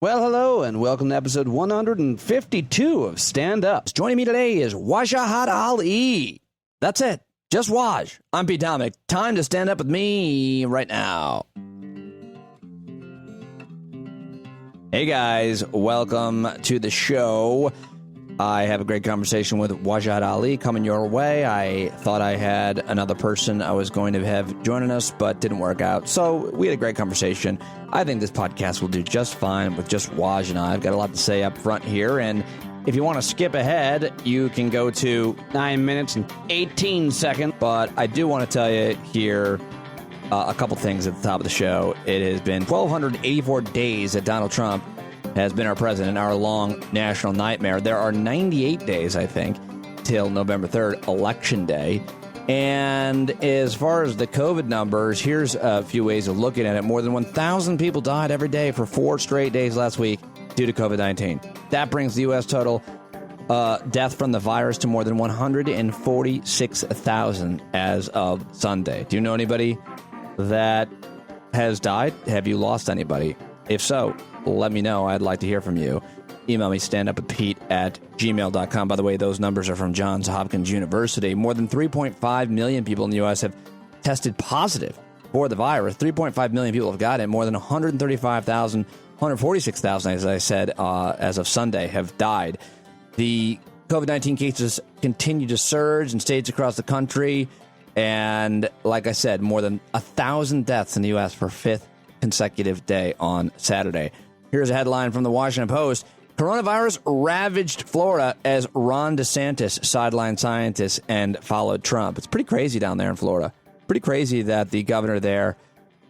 Well, hello, and welcome to episode 152 of Stand Ups. Joining me today is Wajahat Ali. That's it. Just Waj. I'm Pete Dominic. Time to stand up with me right now. Hey, guys. Welcome to the show. I have a great conversation with Wajahat Ali coming your way. I thought I had another person I was going to have joining us, but didn't work out. So we had a great conversation. I think this podcast will do just fine with just Waj and I. I've got a lot to say up front here, and if you want to skip ahead, you can go to 9 minutes and 18 seconds. But I do want to tell you here a couple things at the top of the show. It has been 1,284 days that Donald Trump has been our president, our long national nightmare. There are 98 days, I think, till November 3rd, Election Day. And as far as the COVID numbers, here's a few ways of looking at it. More than 1,000 people died every day for 4 straight days last week due to COVID-19. That brings the U.S. total death from the virus to more than 146,000 as of Sunday. Do you know anybody that has died? Have you lost anybody? If so, let me know. I'd like to hear from you. Email me, standupwithpete@gmail.com. By the way, those numbers are from Johns Hopkins University. More than 3.5 million people in the U.S. have tested positive for the virus. 3.5 million people have got it. More than 146,000, as I said, as of Sunday, have died. The COVID-19 cases continue to surge in states across the country. And like I said, more than 1,000 deaths in the U.S. for 5th consecutive day on Saturday. Here's a headline from the Washington Post. Coronavirus ravaged Florida as Ron DeSantis sidelined scientists and followed Trump. It's pretty crazy down there in Florida. Pretty crazy that the governor there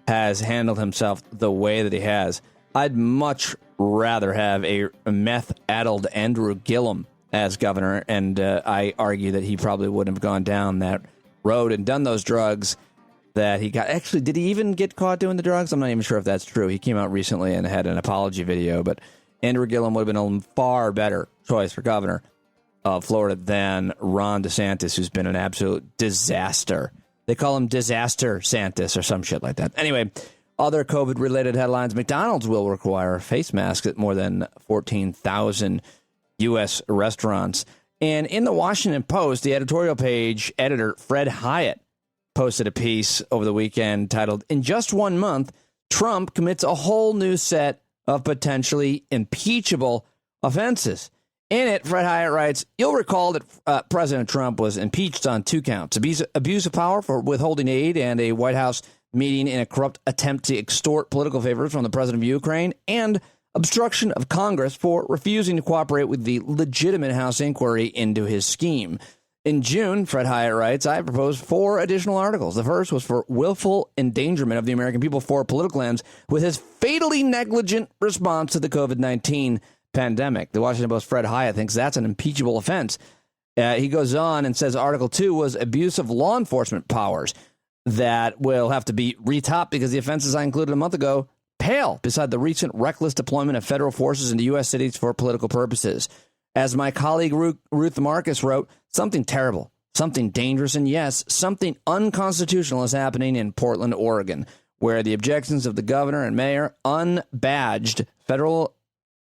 has handled himself the way that he has. I'd much rather have a meth-addled Andrew Gillum as governor, and I argue that he probably wouldn't have gone down that road and done those drugs that he got. Actually, did he even get caught doing the drugs? I'm not even sure if that's true. He came out recently and had an apology video, but Andrew Gillum would have been a far better choice for governor of Florida than Ron DeSantis, who's been an absolute disaster. They call him Disaster Santis or some shit like that. Anyway, other COVID-related headlines. McDonald's will require face masks at more than 14,000 U.S. restaurants. And in the Washington Post, the editorial page editor, Fred Hyatt, posted a piece over the weekend titled, "In just 1 month, Trump commits a whole new set of potentially impeachable offenses." In it, Fred Hyatt writes, "You'll recall that President Trump was impeached on 2 counts, abuse of power for withholding aid and a White House meeting in a corrupt attempt to extort political favors from the president of Ukraine, and obstruction of Congress for refusing to cooperate with the legitimate House inquiry into his scheme." In June, Fred Hyatt writes, "I proposed 4 additional articles. The first was for willful endangerment of the American people for political ends with his fatally negligent response to the COVID-19 pandemic." The Washington Post Fred Hyatt thinks that's an impeachable offense. He goes on and says Article 2 was abuse of law enforcement powers that will have to be retopped because the offenses I included a month ago pale beside the recent reckless deployment of federal forces into U.S. cities for political purposes. As my colleague Ruth Marcus wrote, something terrible, something dangerous, and yes, something unconstitutional is happening in Portland, Oregon, where the objections of the governor and mayor, unbadged federal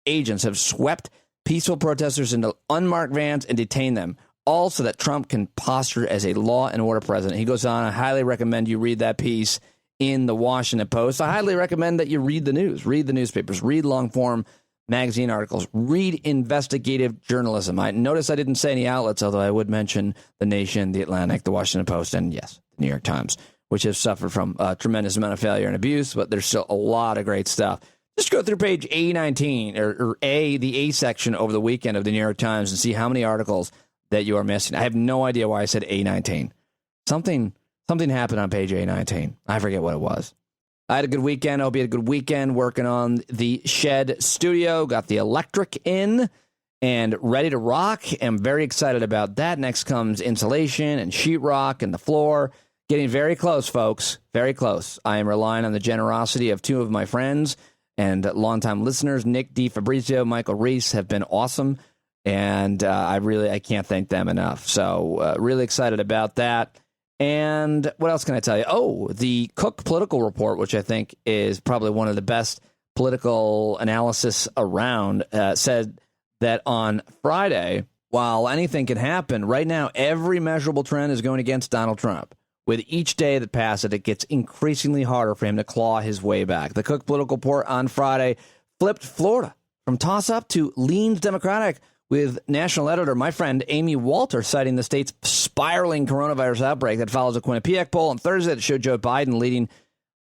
agents have swept peaceful protesters into unmarked vans and detained them, all so that Trump can posture as a law and order president. He goes on, I highly recommend you read that piece in the Washington Post. I highly recommend that you read the news, read the newspapers, read long-form magazine articles, read investigative journalism. I notice I didn't say any outlets, although I would mention The Nation, The Atlantic, The Washington Post, and yes, The New York Times, which have suffered from a tremendous amount of failure and abuse, but there's still a lot of great stuff. Just go through page A19 or the A section over the weekend of the New York Times and see how many articles that you are missing. I have no idea why I said A19. Something happened on page A19. I forget what it was. I had a good weekend. I hope you had a good weekend working on the Shed Studio. Got the electric in and ready to rock. I'm very excited about that. Next comes insulation and sheetrock and the floor. Getting very close, folks. Very close. I am relying on the generosity of 2 of my friends and longtime listeners. Nick DiFabrizio, Michael Reese have been awesome. And I can't thank them enough. So really excited about that. And what else can I tell you? Oh, the Cook Political Report, which I think is probably one of the best political analysis around, said that on Friday, while anything can happen, right now every measurable trend is going against Donald Trump. With each day that passes, it gets increasingly harder for him to claw his way back. The Cook Political Report on Friday flipped Florida from toss-up to leans Democratic, with national editor, my friend Amy Walter, citing the state's spiraling coronavirus outbreak that follows a Quinnipiac poll on Thursday that showed Joe Biden leading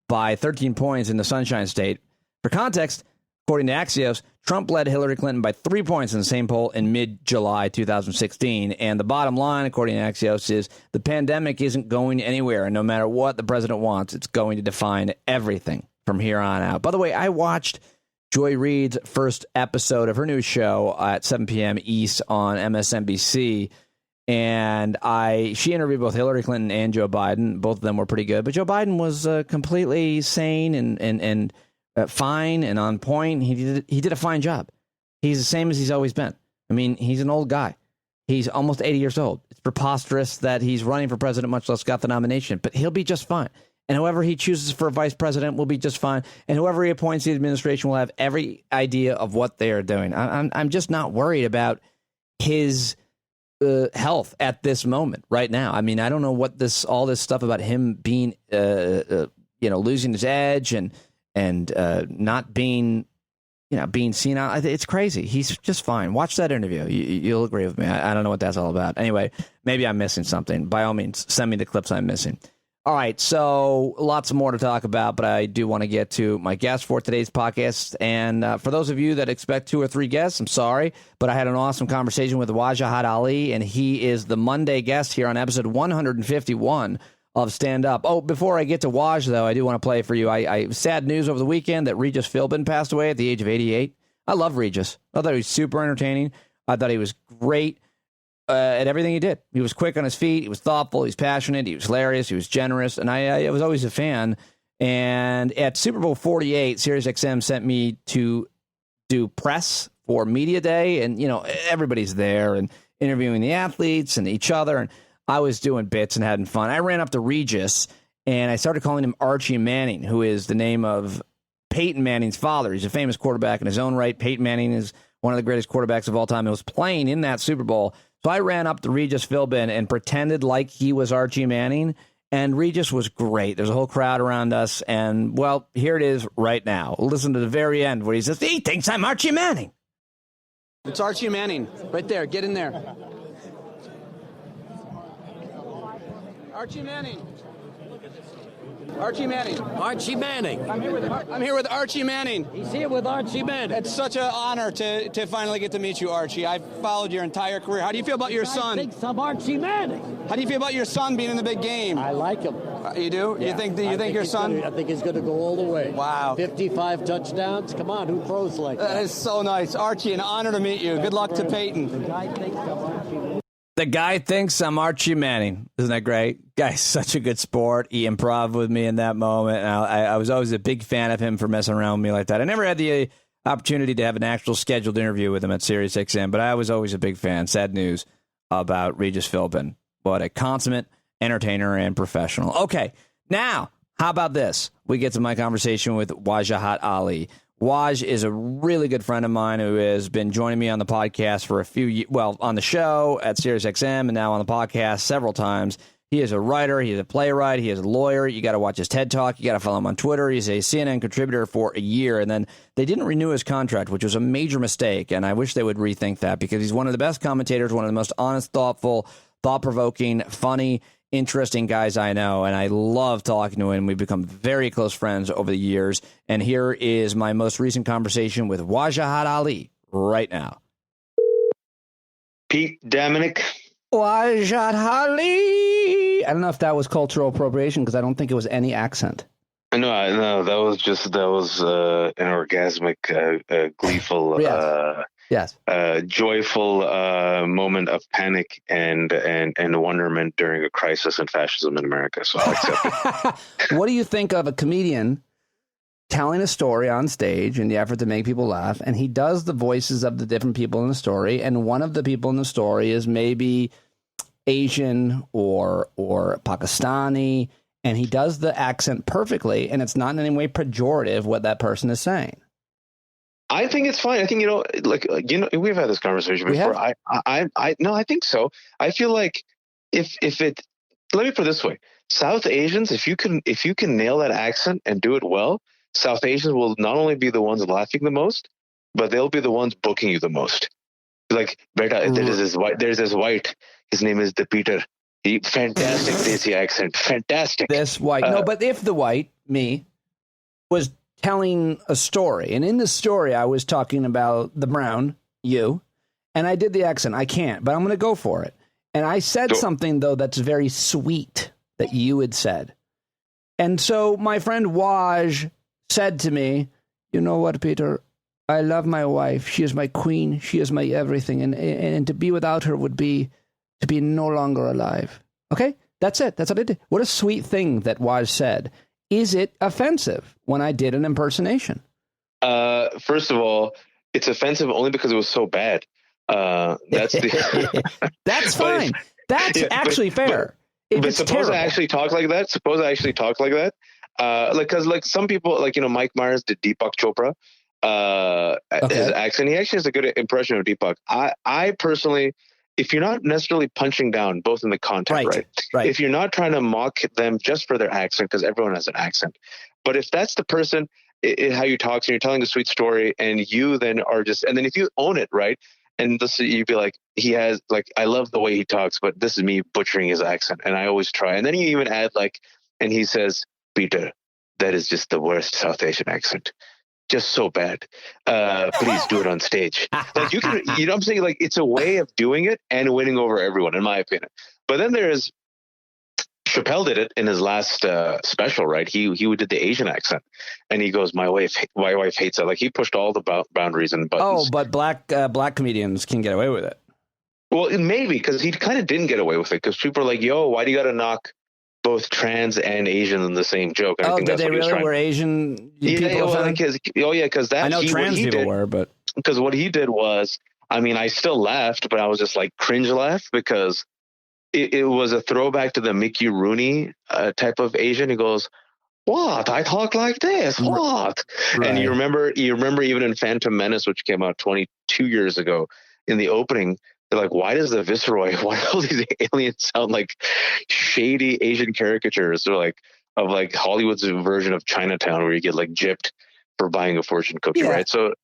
by 13 points in the Sunshine State. For context, according to Axios, Trump led Hillary Clinton by 3 points in the same poll in mid-July 2016. And the bottom line, according to Axios, is the pandemic isn't going anywhere. And no matter what the president wants, it's going to define everything from here on out. By the way, I watched Joy Reid's first episode of her new show at 7 p.m. East on MSNBC. And she interviewed both Hillary Clinton and Joe Biden. Both of them were pretty good. But Joe Biden was completely sane and fine and on point. He did a fine job. He's the same as he's always been. I mean, he's an old guy. He's almost 80 years old. It's preposterous that he's running for president, much less got the nomination. But he'll be just fine. And whoever he chooses for vice president will be just fine. And whoever he appoints the administration will have every idea of what they are doing. I'm just not worried about his health at this moment right now. I mean, I don't know what all this stuff about him being, losing his edge and not being, being seen out. It's crazy. He's just fine. Watch that interview. You'll agree with me. I don't know what that's all about. Anyway, maybe I'm missing something. By all means, send me the clips I'm missing. All right, so lots more to talk about, but I do want to get to my guest for today's podcast. And for those of you that expect 2 or 3 guests, I'm sorry, but I had an awesome conversation with Wajahat Ali, and he is the Monday guest here on episode 151 of Stand Up. Oh, before I get to Waj, though, I do want to play for you. I sad news over the weekend that Regis Philbin passed away at the age of 88. I love Regis. I thought he was super entertaining. I thought he was great at everything he did. He was quick on his feet. He was thoughtful. He was passionate. He was hilarious. He was generous. And I was always a fan. And at Super Bowl 48, SiriusXM sent me to do press for Media Day. And, everybody's there and interviewing the athletes and each other. And I was doing bits and having fun. I ran up to Regis and I started calling him Archie Manning, who is the name of Peyton Manning's father. He's a famous quarterback in his own right. Peyton Manning is one of the greatest quarterbacks of all time. He was playing in that Super Bowl. So I ran up to Regis Philbin and pretended like he was Archie Manning, and Regis was great. There's a whole crowd around us, and, well, here it is right now. Listen to the very end where he says, he thinks I'm Archie Manning. It's Archie Manning. Right there. Get in there. Archie Manning. Archie Manning. Archie Manning. I'm here with Archie Manning. He's here with Archie Manning. It's such an honor to finally get to meet you, Archie. I've followed your entire career. How do you feel about your son? I think some Archie Manning. How do you feel about your son being in the big game? I like him. You do? Yeah. Do you think your son? I think he's going to go all the way. Wow. 55 touchdowns. Come on, who throws like that? That is so nice. Archie, an honor to meet you. Good luck to Peyton. The guy thinks I'm Archie Manning. The guy thinks I'm Archie Manning. Isn't that great? Guy's such a good sport. He improv with me in that moment. And I was always a big fan of him for messing around with me like that. I never had the opportunity to have an actual scheduled interview with him at SiriusXM, but I was always a big fan. Sad news about Regis Philbin. What a consummate entertainer and professional. Okay, now, how about this? We get to my conversation with Wajahat Ali. Waj is a really good friend of mine who has been joining me on the podcast for a few years, on the show at SiriusXM and now on the podcast several times. He is a writer. He is a playwright. He is a lawyer. You got to watch his TED Talk. You got to follow him on Twitter. He's a CNN contributor for a year, and then they didn't renew his contract, which was a major mistake, and I wish they would rethink that because he's one of the best commentators, one of the most honest, thoughtful, thought-provoking, funny, interesting guys I know, and I love talking to him. We've become very close friends over the years, and here is my most recent conversation with Wajahat Ali right now. Pete Dominic. Wajahat Ali. I don't know if that was cultural appropriation because I don't think it was any accent. No, that was an orgasmic, gleeful, yes. Joyful moment of panic and wonderment during a crisis in fascism in America. So I'll accept it. What do you think of a comedian telling a story on stage in the effort to make people laugh, and he does the voices of the different people in the story, and one of the people in the story is maybe Asian or Pakistani, and he does the accent perfectly, and it's not in any way pejorative what that person is saying. I think it's fine. I think, we've had this conversation We before. have? No, I think so. I feel like if it, let me put it this way. South Asians, if you can nail that accent and do it well, South Asians will not only be the ones laughing the most, but they'll be the ones booking you the most. Like, beta, there's this white, his name is the Peter. Fantastic Desi accent. Fantastic. This white. No, but if the white, me, was telling a story, and in the story I was talking about the brown, you, and I did the accent. I can't, but I'm going to go for it. And I said something, though, that's very sweet that you had said. And so my friend Waj said to me, you know what, Peter? I love my wife. She is my queen. She is my everything. And to be without her would be to be no longer alive. Okay? That's it. That's what I did. What a sweet thing that Waj said. Is it offensive when I did an impersonation? First of all, it's offensive only because it was so bad. That's That's fine. That's actually fair. But suppose I actually talk like that. Because some people, Mike Myers did Deepak Chopra. His accent, he actually has a good impression of Deepak. I personally, if you're not necessarily punching down, both in the content, right? If you're not trying to mock them just for their accent, because everyone has an accent, but if that's the person, how you talk, and you're telling a sweet story, and you then are just, and then if you own it, right? And this, you'd be like, he has, I love the way he talks, but this is me butchering his accent, and I always try. And then you even add and he says, Peter, that is just the worst South Asian accent. Just so bad. Please do it on stage. You can, you know what I'm saying? It's a way of doing it and winning over everyone, in my opinion. But then there's, Chappelle did it in his last special, right? He did the Asian accent, and he goes, my wife hates it. He pushed all the boundaries and buttons. Oh, but black comedians can get away with it. Well, maybe, because he kind of didn't get away with it, because people are like, yo, why do you got to knock both trans and Asian in the same joke? And I think did that's they what really? Were Asian people offended? Because that, I know trans people were, but because what he did was, I still laughed, but I was just cringe laugh, because it was a throwback to the Mickey Rooney type of Asian. He goes, what? I talk like this. What? Right. And you remember even in Phantom Menace, which came out 22 years ago, in the opening, they're like, why does the Viceroy, why do all these aliens sound like shady Asian caricatures? They're of Hollywood's version of Chinatown, where you get gypped for buying a fortune cookie, right? So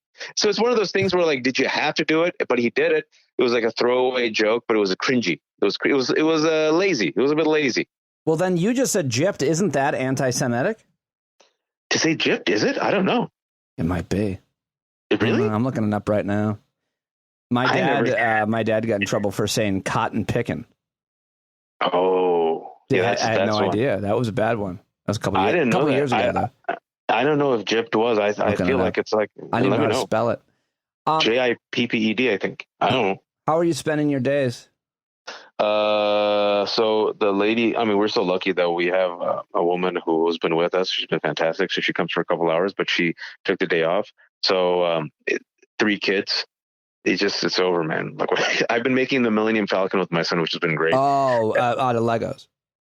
it's one of those things where did you have to do it? But he did it. It was a throwaway joke, but it was a cringy. It was lazy. It was a bit lazy. Well, then you just said gypped. Isn't that anti-Semitic? To say gypped, is it? I don't know. It might be. Really? I'm looking it up right now. My dad got in trouble for saying cotton picking. Oh, yeah, I had no idea. That was a bad one. That was a couple years ago. Though. I don't know if gypped was. I feel like it's I don't know how to spell it. JIPPED, I think. I don't know. How are you spending your days? So the lady, we're so lucky that we have a woman who has been with us. She's been fantastic. So she comes for a couple hours, but she took the day off. So 3 kids. It's over, man. I've been making the Millennium Falcon with my son, which has been great. Oh, out of Legos.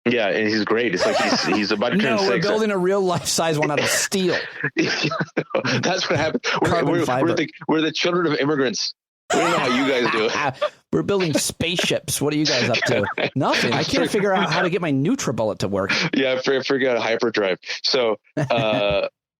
Yeah, and he's great. It's he's about to turn 6. No, we're building a real life size one out of steel. That's what happened. We're the children of immigrants. We don't know how you guys do it. We're building spaceships. What are you guys up to? Nothing. I can't figure out how to get my NutriBullet to work. Yeah, forget hyperdrive. So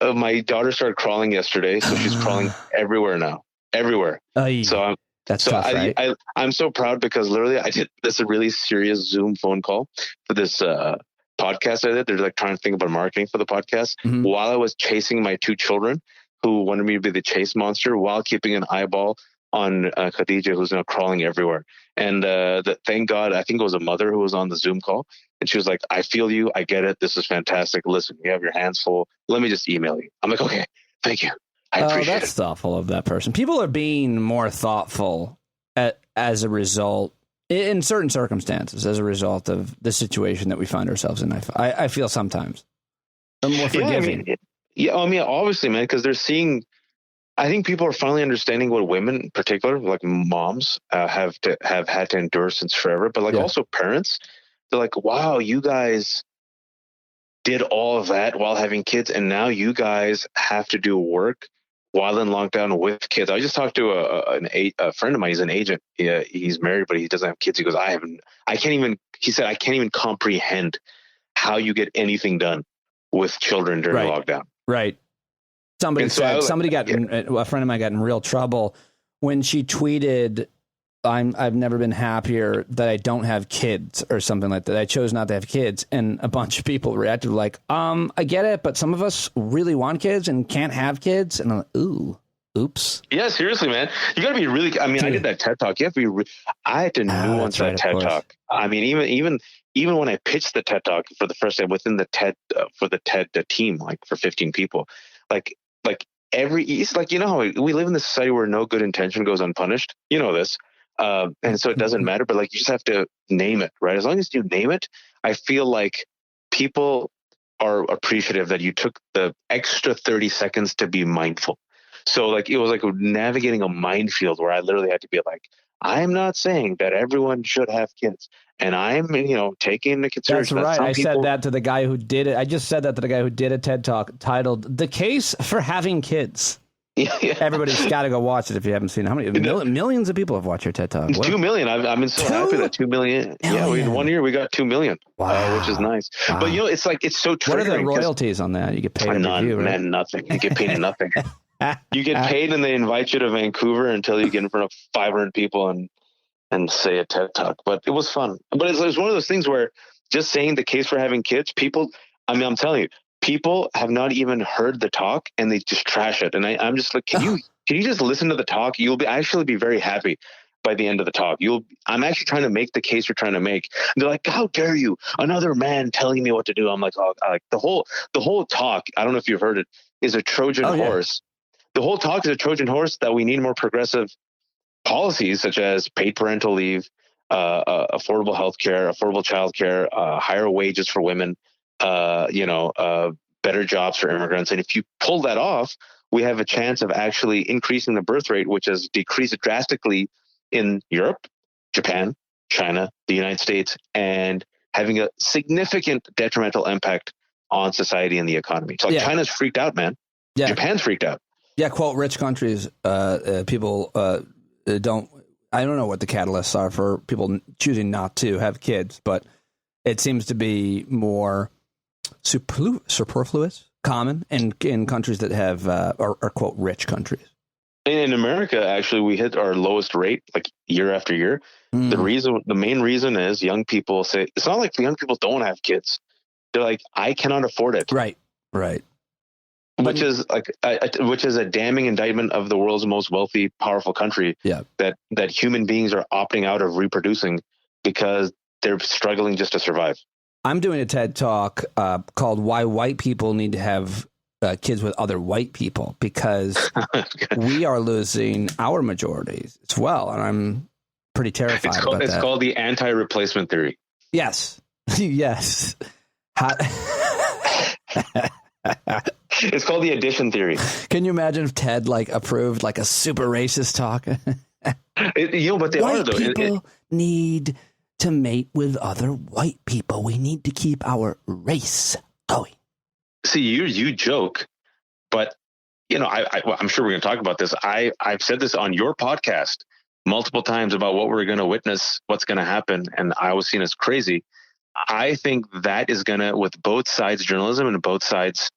my daughter started crawling yesterday, so she's crawling everywhere now. Everywhere. So that's tough, right? I'm so proud, because literally I did this really serious Zoom phone call for this podcast I did. They're trying to think about marketing for the podcast, while I was chasing my 2 children who wanted me to be the chase monster, while keeping an eyeball on Khadija, who's now crawling everywhere. And thank God, I think it was a mother who was on the Zoom call, and she was like, I feel you. I get it. This is fantastic. Listen, you have your hands full. Let me just email you. I'm like, okay, thank you. I appreciate that's thoughtful of that person. People are being more thoughtful as a result, in certain circumstances, as a result of the situation that we find ourselves in. I feel sometimes they're more forgiving. Obviously, man, because they're seeing. I think people are finally understanding what women, in particular, like moms, have had to endure since forever. But also parents, they're like, wow, you guys did all of that while having kids, and now you guys have to do work while in lockdown with kids. I just talked to a friend of mine. He's an agent. He's married, but he doesn't have kids. He goes, he said, I can't even comprehend how you get anything done with children during lockdown. Right. Somebody And so said, I- a friend of mine got in real trouble when she tweeted, I've never been happier that I don't have kids or something like that. I chose not to have kids. And a bunch of people reacted like, I get it, but some of us really want kids and can't have kids. And I'm like, oops. Yeah, seriously, man. You got to be really, I mean, I did that TED Talk. You have to be, I had to nuance that TED Talk. I mean, even when I pitched the TED Talk for the first time within the TED, for the TED team, like for 15 people, it's like, you know how we live in this society where no good intention goes unpunished. You know this. And so it doesn't matter, but like, you just have to name it, right? As long as you name it, I feel like people are appreciative that you took the extra 30 seconds to be mindful. So like, it was like navigating a minefield where I literally had to be like, I'm not saying that everyone should have kids. And I'm, taking into consideration. That's right. I said that to the guy who did it. I just said that to the guy who did a TED Talk titled "The Case for Having Kids." Yeah. Everybody's got to go watch it if you haven't seen it. How many millions of people have watched your TED Talk? 2 million. I've been so happy that 2 million. Yeah, in 1 year we got 2 million, which is nice. Wow. But it's like, it's so triggering. What are the royalties on that? You get paid none, review, right? Man, nothing. You get paid nothing. You get paid and they invite you to Vancouver until you get in front of 500 people and say a TED Talk. But it was fun. But it's one of those things where just saying the case for having kids, people, I mean, I'm telling you, people have not even heard the talk and they just trash it. And I'm just like, can you just listen to the talk? You'll actually be very happy by the end of the talk. I'm actually trying to make the case you're trying to make. And they're like, how dare you? Another man telling me what to do. I'm like, the whole talk, I don't know if you've heard it, is a Trojan horse. The whole talk is a Trojan horse that we need more progressive policies such as paid parental leave, affordable healthcare, affordable childcare, higher wages for women, better jobs for immigrants. And if you pull that off, we have a chance of actually increasing the birth rate, which has decreased drastically in Europe, Japan, China, the United States, and having a significant detrimental impact on society and the economy. So China's freaked out, man. Yeah. Japan's freaked out. Yeah, quote, rich countries, people don't, I don't know what the catalysts are for people choosing not to have kids, but it seems to be more superfluous, common in countries that have, are quote, rich countries. In America, actually, we hit our lowest rate like year after year. The main reason is young people say, it's not like young people don't have kids. They're like, I cannot afford it. Right. Which is a damning indictment of the world's most wealthy, powerful country. Yeah. That human beings are opting out of reproducing because they're struggling just to survive. I'm doing a TED Talk called "Why White People Need to Have Kids with Other White People," because we are losing our majorities as well, and I'm pretty terrified about that. It's called the anti-replacement theory. Yes. Yes. It's called the addition theory. Can you imagine if TED approved a super racist talk? But they white are though. People need to mate with other white people. We need to keep our race going. See, you joke, but I'm sure we're going to talk about this. I've said this on your podcast multiple times about what we're going to witness, what's going to happen, and I was seen as crazy. I think that is going to, with both sides journalism and both sides,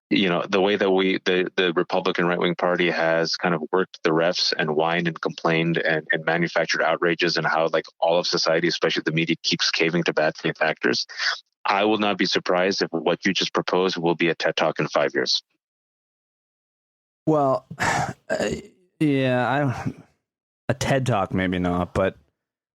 the way that the Republican right-wing party has kind of worked the refs and whined and complained and manufactured outrages, and how all of society, especially the media, keeps caving to bad faith actors. I will not be surprised if what you just proposed will be a TED Talk in 5 years. Well, a TED Talk maybe not, but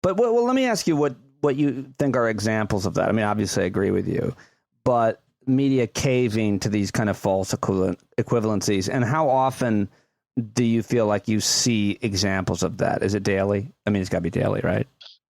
well, let me ask you what you think are examples of that. I mean, obviously I agree with you, but media caving to these kind of false equivalencies, and how often do you feel like you see examples of that? Is it daily? I mean, it's got to be daily, right?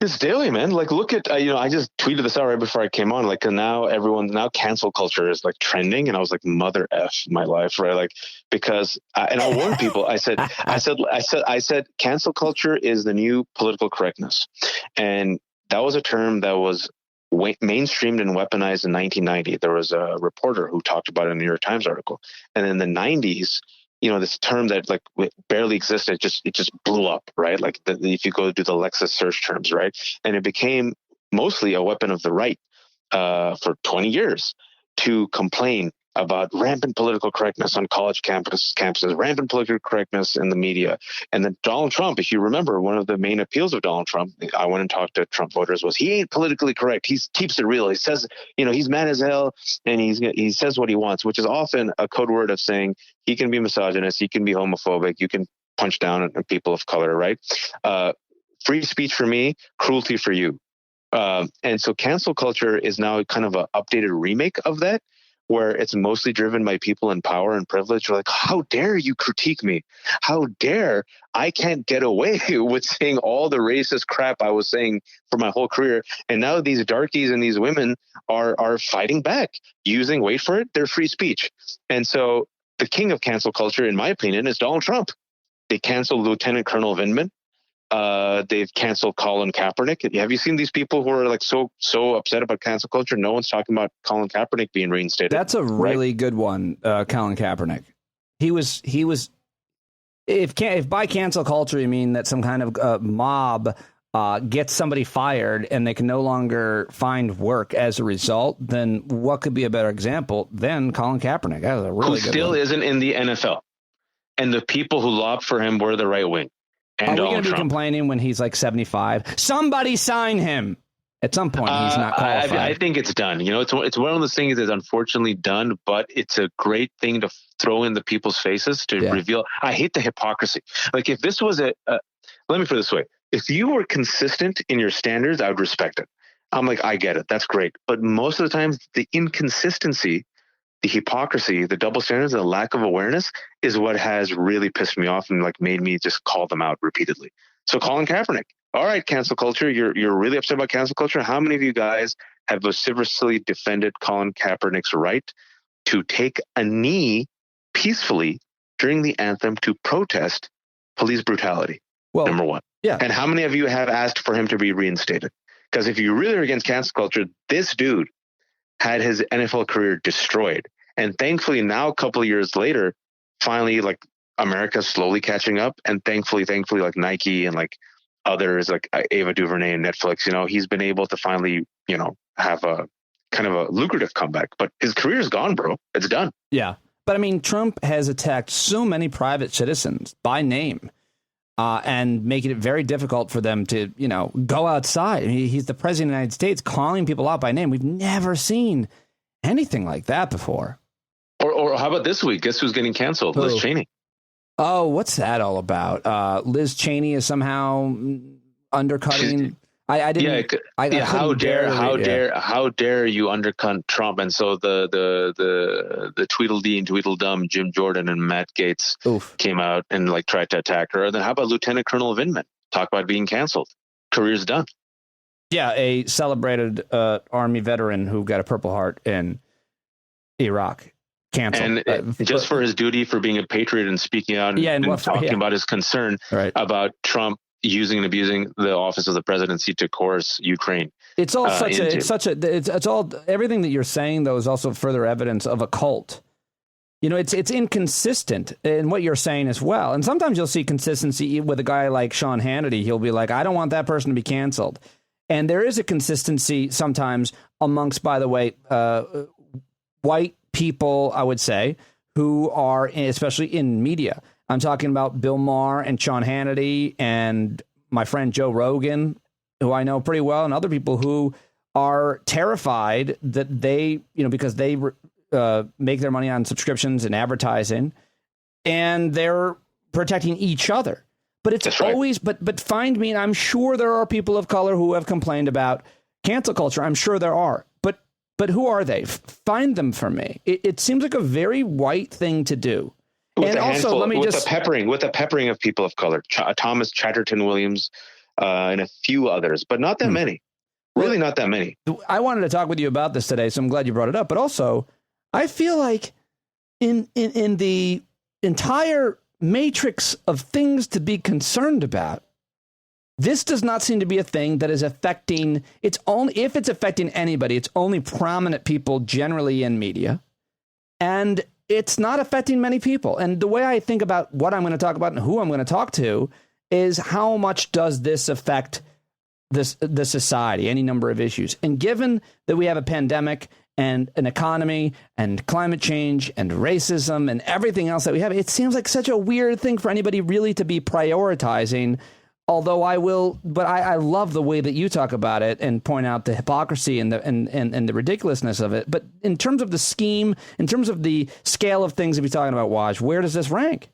It's daily, man. Look at, I just tweeted this out right before I came on. Now cancel culture is trending. And I was like, mother F my life, right? Because, and I warned people, I said, cancel culture is the new political correctness. And that was a term that was mainstreamed and weaponized in 1990. There was a reporter who talked about it in a New York Times article. And in the 90s, this term that like barely existed, it just blew up, right? Like if you go do the Lexis search terms, right? And it became mostly a weapon of the right for 20 years to complain about rampant political correctness on college campuses, rampant political correctness in the media. And then Donald Trump, if you remember, one of the main appeals of Donald Trump, I went and talked to Trump voters, was he ain't politically correct. He keeps it real. He says, he's mad as hell, and he says what he wants, which is often a code word of saying he can be misogynist, he can be homophobic, you can punch down on people of color, right? Free speech for me, cruelty for you. And so cancel culture is now kind of an updated remake of that, where it's mostly driven by people in power and privilege. You're like, how dare you critique me? How dare I can't get away with saying all the racist crap I was saying for my whole career. And now these darkies and these women are fighting back using, wait for it, their free speech. And so the king of cancel culture, in my opinion, is Donald Trump. They canceled Lieutenant Colonel Vindman. They've canceled Colin Kaepernick. Have you seen these people who are like so upset about cancel culture? No one's talking about Colin Kaepernick being reinstated. That's a really good one, Colin Kaepernick. He was. If by cancel culture you mean that some kind of mob gets somebody fired and they can no longer find work as a result, then what could be a better example than Colin Kaepernick? That was a really good still one. Isn't in the NFL, and the people who lobbed for him were the right wing. Are we going to be complaining when he's like 75? Somebody sign him. At some point, he's not qualified. I think it's done. It's one of those things that's unfortunately done, but it's a great thing to throw in the people's faces to reveal. I hate the hypocrisy. Like if this was let me put it this way. If you were consistent in your standards, I would respect it. I'm like, I get it. That's great. But most of the time, the inconsistency, the hypocrisy, the double standards, the lack of awareness is what has really pissed me off and like made me just call them out repeatedly. So Colin Kaepernick, all right, cancel culture, you're really upset about cancel culture. How many of you guys have vociferously defended Colin Kaepernick's right to take a knee peacefully during the anthem to protest police brutality? Well, number one. Yeah. And how many of you have asked for him to be reinstated? Because if you really are against cancel culture, this dude had his NFL career destroyed. And thankfully now, a couple of years later, finally, like America's slowly catching up. And thankfully, like Nike and like others like Ava DuVernay and Netflix, he's been able to finally, have a kind of a lucrative comeback. But his career is gone, bro. It's done. Yeah. But I mean, Trump has attacked so many private citizens by name. And making it very difficult for them to, go outside. I mean, he's the president of the United States calling people out by name. We've never seen anything like that before. Or how about this week? Guess who's getting canceled? Liz Cheney. Oh, what's that all about? Liz Cheney is somehow undercutting. I didn't. Yeah, how dare you undercut Trump? And so the Tweedledee and Tweedledum, Jim Jordan and Matt Gaetz came out and like tried to attack her. And then how about Lieutenant Colonel Vindman? Talk about being canceled. Career's done. Yeah, a celebrated Army veteran who got a Purple Heart in Iraq. Canceled. And just for his duty for being a patriot and speaking out and talking about his concern about Trump using and abusing the office of the presidency to coerce Ukraine. It's all it's all everything that you're saying, though, is also further evidence of a cult. It's inconsistent in what you're saying as well. And sometimes you'll see consistency with a guy like Sean Hannity. He'll be like, I don't want that person to be canceled. And there is a consistency sometimes amongst, by the way, white people, I would say, who are, especially in media. I'm talking about Bill Maher and Sean Hannity and my friend Joe Rogan, who I know pretty well, and other people who are terrified that they, because they make their money on subscriptions and advertising, and they're protecting each other. But it's always, but find me, and I'm sure there are people of color who have complained about cancel culture. I'm sure there are. But who are they? Find them for me. It seems like a very white thing to do. With the peppering of people of color, Thomas Chatterton Williams, and a few others, but not that many. Really, not that many. I wanted to talk with you about this today, so I'm glad you brought it up. But also, I feel like in the entire matrix of things to be concerned about, this does not seem to be a thing that is affecting. It's only if it's affecting anybody, it's only prominent people generally in media, and it's not affecting many people. And the way I think about what I'm going to talk about and who I'm going to talk to is how much does this affect the society, any number of issues. And given that we have a pandemic and an economy and climate change and racism and everything else that we have, it seems like such a weird thing for anybody really to be prioritizing. Although I love the way that you talk about it and point out the hypocrisy and the ridiculousness of it. But in terms of the scheme, in terms of the scale of things that we're talking about, Waj, where does this rank?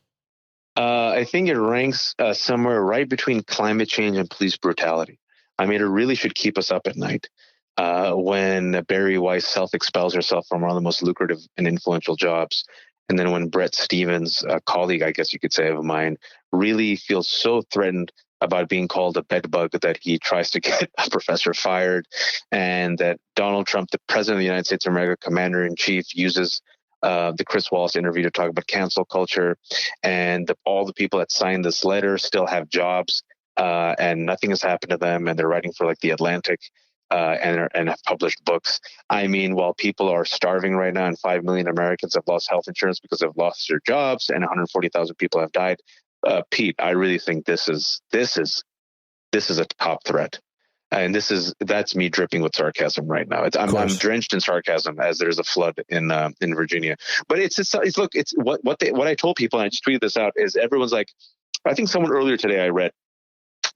I think it ranks somewhere right between climate change and police brutality. I mean, it really should keep us up at night when Barry Weiss self-expels herself from one of the most lucrative and influential jobs. And then when Brett Stevens, a colleague, I guess you could say, of mine, really feels so threatened about being called a bedbug that he tries to get a professor fired, and that Donald Trump, the president of the United States of America, commander-in-chief, uses the Chris Wallace interview to talk about cancel culture, and all the people that signed this letter still have jobs, and nothing has happened to them, and they're writing for like The Atlantic and have published books. I mean, while people are starving right now and 5 million Americans have lost health insurance because they've lost their jobs and 140,000 people have died, Pete, I really think this is a top threat. And that's me dripping with sarcasm right now. I'm drenched in sarcasm as there's a flood in Virginia. But it's what I told people, and I just tweeted this out, is everyone's like, I think someone earlier today I read,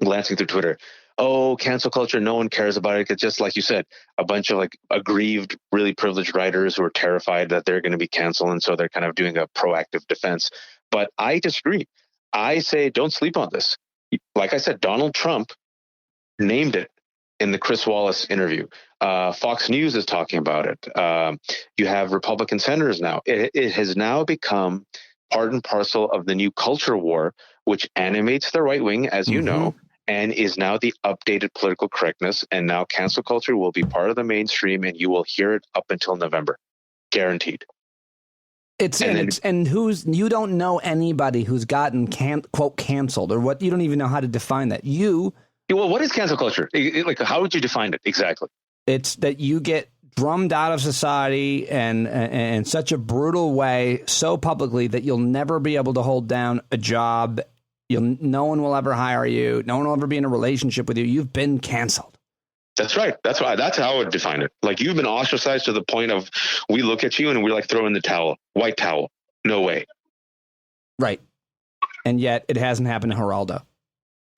glancing through Twitter, oh, cancel culture, no one cares about it. It's just like you said, a bunch of like aggrieved, really privileged writers who are terrified that they're going to be canceled, and so they're kind of doing a proactive defense. But I disagree. I say don't sleep on this. Like I said, Donald Trump named it in the Chris Wallace interview. Fox News is talking about it. You have Republican senators now. It has now become part and parcel of the new culture war, which animates the right wing, as you know, and is now the updated political correctness. And now cancel culture will be part of the mainstream, and you will hear it up until November, guaranteed. You don't know anybody who's gotten quote canceled, or what, you don't even know how to define that. Well, what is cancel culture? Like, how would you define it exactly? It's that you get drummed out of society and in such a brutal way, so publicly, that you'll never be able to hold down a job. No one will ever hire you. No one will ever be in a relationship with you. You've been canceled. That's right. That's how I would define it. Like, you've been ostracized to the point of, we look at you and we're like, throw in the towel, white towel. No way. Right. And yet it hasn't happened to Geraldo.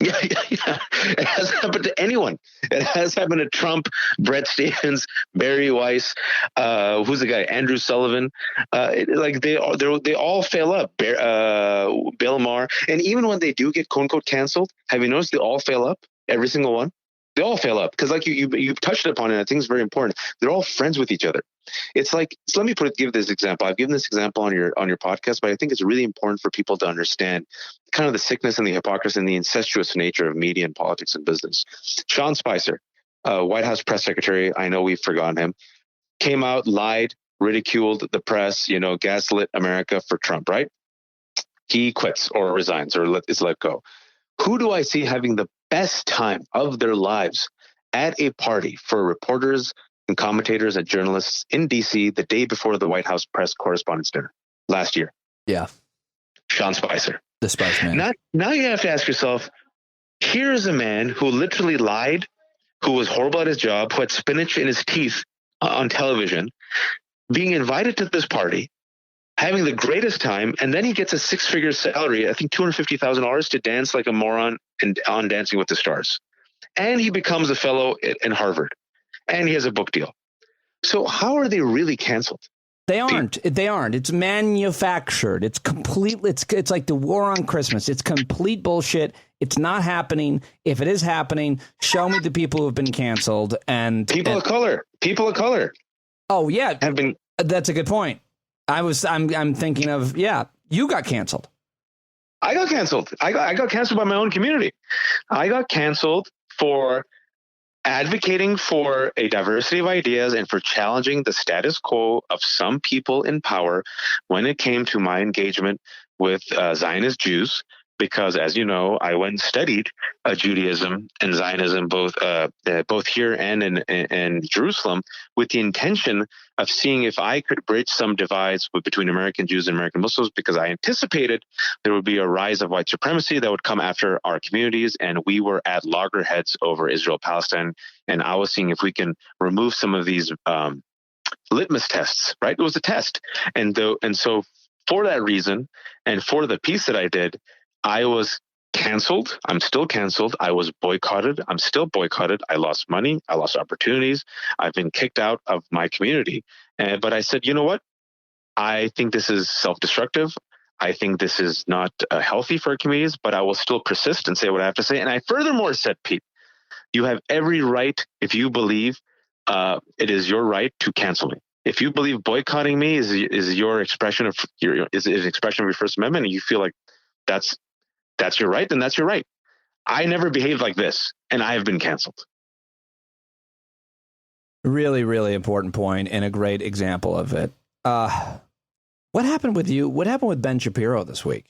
Yeah. It hasn't happened to anyone. It has happened to Trump, Brett Stevens, Barry Weiss, who's the guy, Andrew Sullivan. They all fail up. Bill Maher, and even when they do get quote unquote canceled, have you noticed they all fail up? Every single one. They all fail up because, like you touched upon it. I think it's very important. They're all friends with each other. It's like, so let me give this example. I've given this example on your podcast, but I think it's really important for people to understand kind of the sickness and the hypocrisy and the incestuous nature of media and politics and business. Sean Spicer, White House press secretary, I know we've forgotten him, came out, lied, ridiculed the press, gaslit America for Trump, right? He quits or resigns or is let go. Who do I see having the best time of their lives at a party for reporters and commentators and journalists in D.C. the day before the White House press correspondence dinner last year? Yeah. Sean Spicer. The Spice Man. Now you have to ask yourself, here's a man who literally lied, who was horrible at his job, who had spinach in his teeth on television, being invited to this party, having the greatest time, and then he gets a six-figure salary, I think $250,000, to dance like a moron on Dancing with the Stars. And he becomes a fellow in Harvard. And he has a book deal. So how are they really canceled? They aren't. It's manufactured. It's complete. It's like the war on Christmas. It's complete bullshit. It's not happening. If it is happening, show me the people who have been canceled. And people of color. Oh, yeah. That's a good point. I'm thinking of, you got canceled. I got canceled. I got canceled by my own community. I got canceled for advocating for a diversity of ideas and for challenging the status quo of some people in power when it came to my engagement with Zionist Jews, because, as you know, I went and studied Judaism and Zionism both here and in Jerusalem, with the intention of seeing if I could bridge some divides between American Jews and American Muslims, because I anticipated there would be a rise of white supremacy that would come after our communities, and we were at loggerheads over Israel-Palestine, and I was seeing if we can remove some of these litmus tests, right? It was a test. And so for that reason, and for the piece that I did, I was canceled. I'm still canceled. I was boycotted. I'm still boycotted. I lost money. I lost opportunities. I've been kicked out of my community. But I said, you know what? I think this is self-destructive. I think this is not healthy for our communities, but I will still persist and say what I have to say. And I furthermore said, Pete, you have every right, if you believe it is your right, to cancel me. If you believe boycotting me is your expression of an expression of your First Amendment, and you feel like that's your right, then that's your right. I never behaved like this, and I have been canceled. Really, really important point and a great example of it. What happened with you? What happened with Ben Shapiro this week?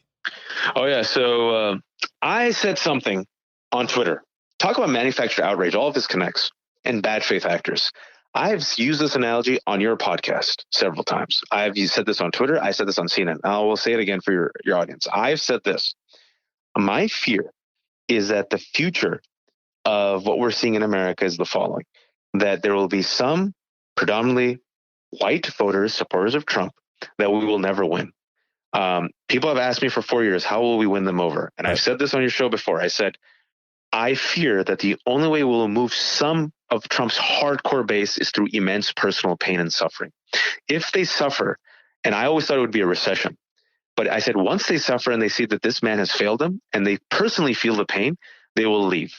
Oh, yeah. So I said something on Twitter. Talk about manufactured outrage. All of this connects. And bad faith actors. I've used this analogy on your podcast several times. I've said this on Twitter. I said this on CNN. I will say it again for your audience. I've said this. My fear is that the future of what we're seeing in America is the following: that there will be some predominantly white voters, supporters of Trump, that we will never win. People have asked me for 4 years, how will we win them over? And I've said this on your show before. I said, I fear that the only way we'll move some of Trump's hardcore base is through immense personal pain and suffering. If they suffer, and I always thought it would be a recession, but I said once they suffer and they see that this man has failed them and they personally feel the pain, they will leave.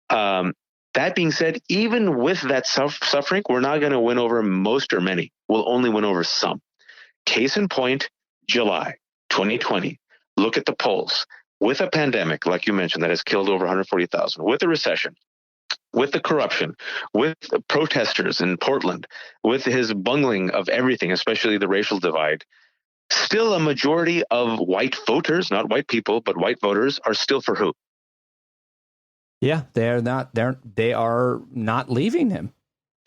That being said, even with that suffering, we're not going to win over most or many. We'll only win over some. Case in point, July 2020. Look at the polls. With a pandemic, like you mentioned, that has killed over 140,000, with a recession, with the corruption, with the protesters in Portland, with his bungling of everything, especially the racial divide, still a majority of white voters, not white people, but white voters, are still for who? Yeah, they are not leaving him.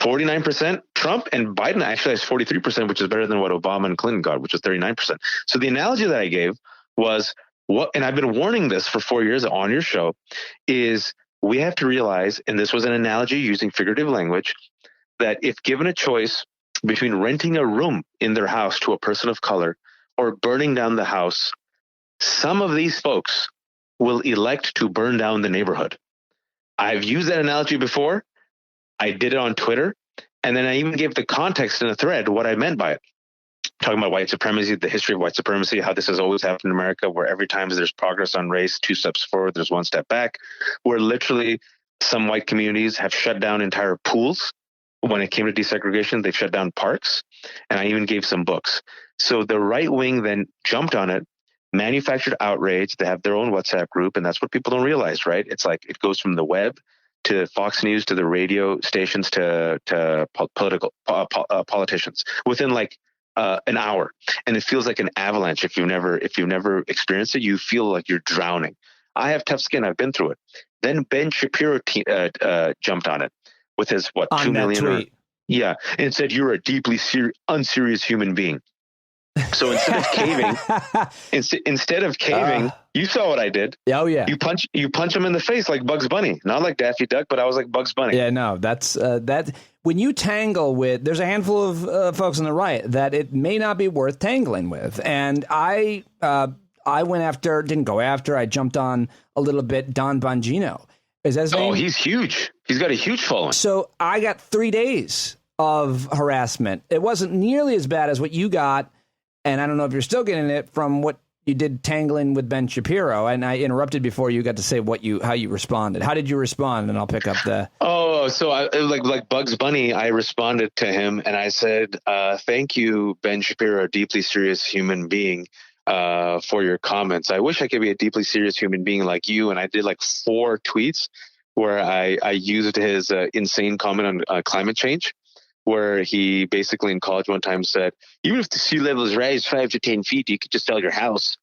49% Trump, and Biden actually has 43%, which is better than what Obama and Clinton got, which was 39%. So the analogy that I gave was, and I've been warning this for 4 years on your show, is we have to realize, and this was an analogy using figurative language, that if given a choice between renting a room in their house to a person of color or burning down the house, some of these folks will elect to burn down the neighborhood. I've used that analogy before. I did it on Twitter, and then I even gave the context in a thread what I meant by it. Talking about white supremacy, the history of white supremacy, how this has always happened in America, where every time there's progress on race, 2 steps forward, there's 1 step back, where literally some white communities have shut down entire pools. When it came to desegregation, they've shut down parks, and I even gave some books. So the right wing then jumped on it, manufactured outrage. They have their own WhatsApp group, and that's what people don't realize, right? It's like it goes from the web to Fox News to the radio stations to political politicians within like an hour, and it feels like an avalanche. If you've never experienced it, you feel like you're drowning. I have tough skin. I've been through it. Then Ben Shapiro jumped on it with his 2 million. And said you're a deeply unserious human being. So instead of caving, you saw what I did. Oh yeah, you punch him in the face like Bugs Bunny, not like Daffy Duck, but I was like Bugs Bunny. Yeah, no, that's that. When you tangle with, there's a handful of folks on the right that it may not be worth tangling with, and I didn't go after. I jumped on a little bit. Don Bongino, is that his name? Oh, he's huge. He's got a huge following. So I got 3 days of harassment. It wasn't nearly as bad as what you got. And I don't know if you're still getting it from what you did tangling with Ben Shapiro. And I interrupted before you got to say how you responded. How did you respond? And I'll pick up the. Oh, so like Bugs Bunny, I responded to him and I said, "Thank you, Ben Shapiro, a deeply serious human being, for your comments. I wish I could be a deeply serious human being like you." And I did like 4 tweets where I used his insane comment on climate change, where he basically in college one time said, even if the sea levels rise 5 to 10 feet, you could just sell your house.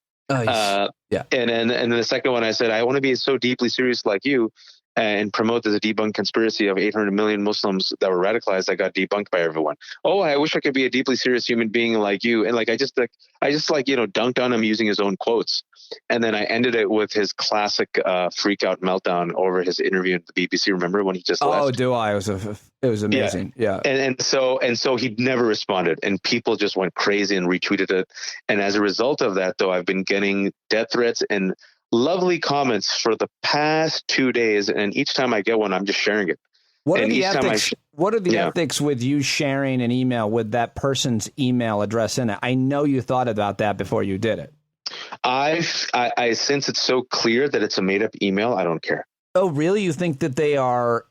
Yeah. And then the second one, I said, I want to be so deeply serious like you and promote the debunked conspiracy of 800 million Muslims that were radicalized that got debunked by everyone. Oh, I wish I could be a deeply serious human being like you. And I just dunked on him using his own quotes. And then I ended it with his classic freak out meltdown over his interview at the BBC. Remember when he just left? Oh, do I? It was amazing. Yeah. And so he never responded, and people just went crazy and retweeted it. And as a result of that, though, I've been getting death threats and lovely comments for the past 2 days. And each time I get one, I'm just sharing it. What are the ethics? What are the ethics with you sharing an email with that person's email address in it? I know you thought about that before you did it. I since it's so clear that it's a made up email, I don't care. Oh, really? You think that they are?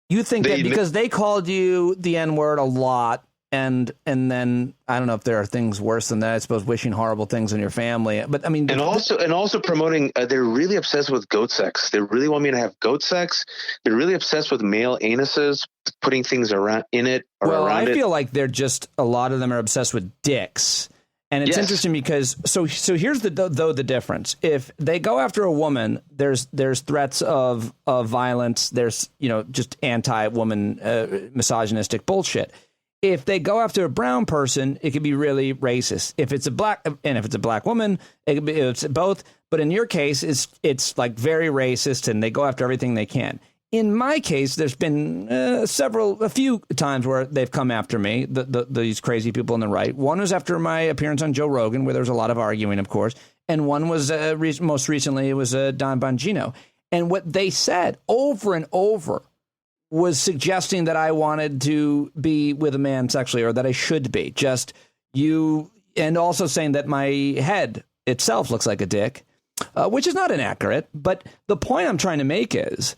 You think that because they called you the N-word a lot, and then I don't know if there are things worse than that. I suppose wishing horrible things on your family, but I mean, and also promoting. They're really obsessed with goat sex. They really want me to have goat sex. They're really obsessed with male anuses, putting things around in it. Or well, around I feel like they're just a lot of them are obsessed with dicks. And it's interesting because so here's the difference. If they go after a woman, there's threats of violence. There's just anti-woman misogynistic bullshit. If they go after a brown person, it could be really racist. If it's a black woman, it's both. But in your case, it's like very racist, and they go after everything they can. In my case, there's been a few times where they've come after me, these crazy people on the right. One was after my appearance on Joe Rogan, where there was a lot of arguing, of course. And one was most recently, it was Don Bongino. And what they said over and over was suggesting that I wanted to be with a man sexually, or that I should be. Just you, and also saying that my head itself looks like a dick, which is not inaccurate. But the point I'm trying to make is,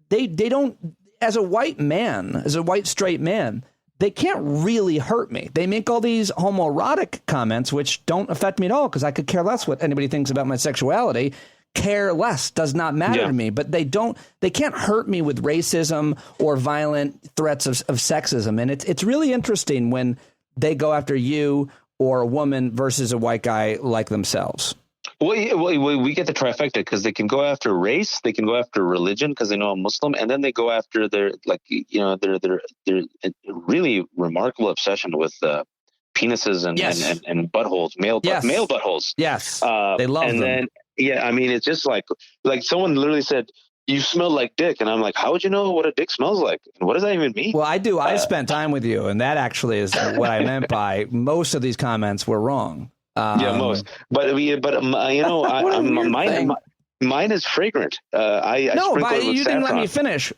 they don't, as a white man, as a white straight man, they can't really hurt me. They make all these homoerotic comments, which don't affect me at all, because I could care less what anybody thinks about my sexuality. Care less, does not matter to me. But they can't hurt me with racism or violent threats of sexism. And it's really interesting when they go after you or a woman versus a white guy like themselves. Well, we get the trifecta because they can go after race, they can go after religion because they know I'm Muslim, and then they go after their really remarkable obsession with penises and buttholes, male buttholes. Yes, they love them. Then I mean, it's just like someone literally said, "You smell like dick," and I'm like, "How would you know what a dick smells like? And what does that even mean?" Well, I do. I spent time with you, and that actually is what I meant by most of these comments were wrong. Most, but mine is fragrant. You didn't let me finish.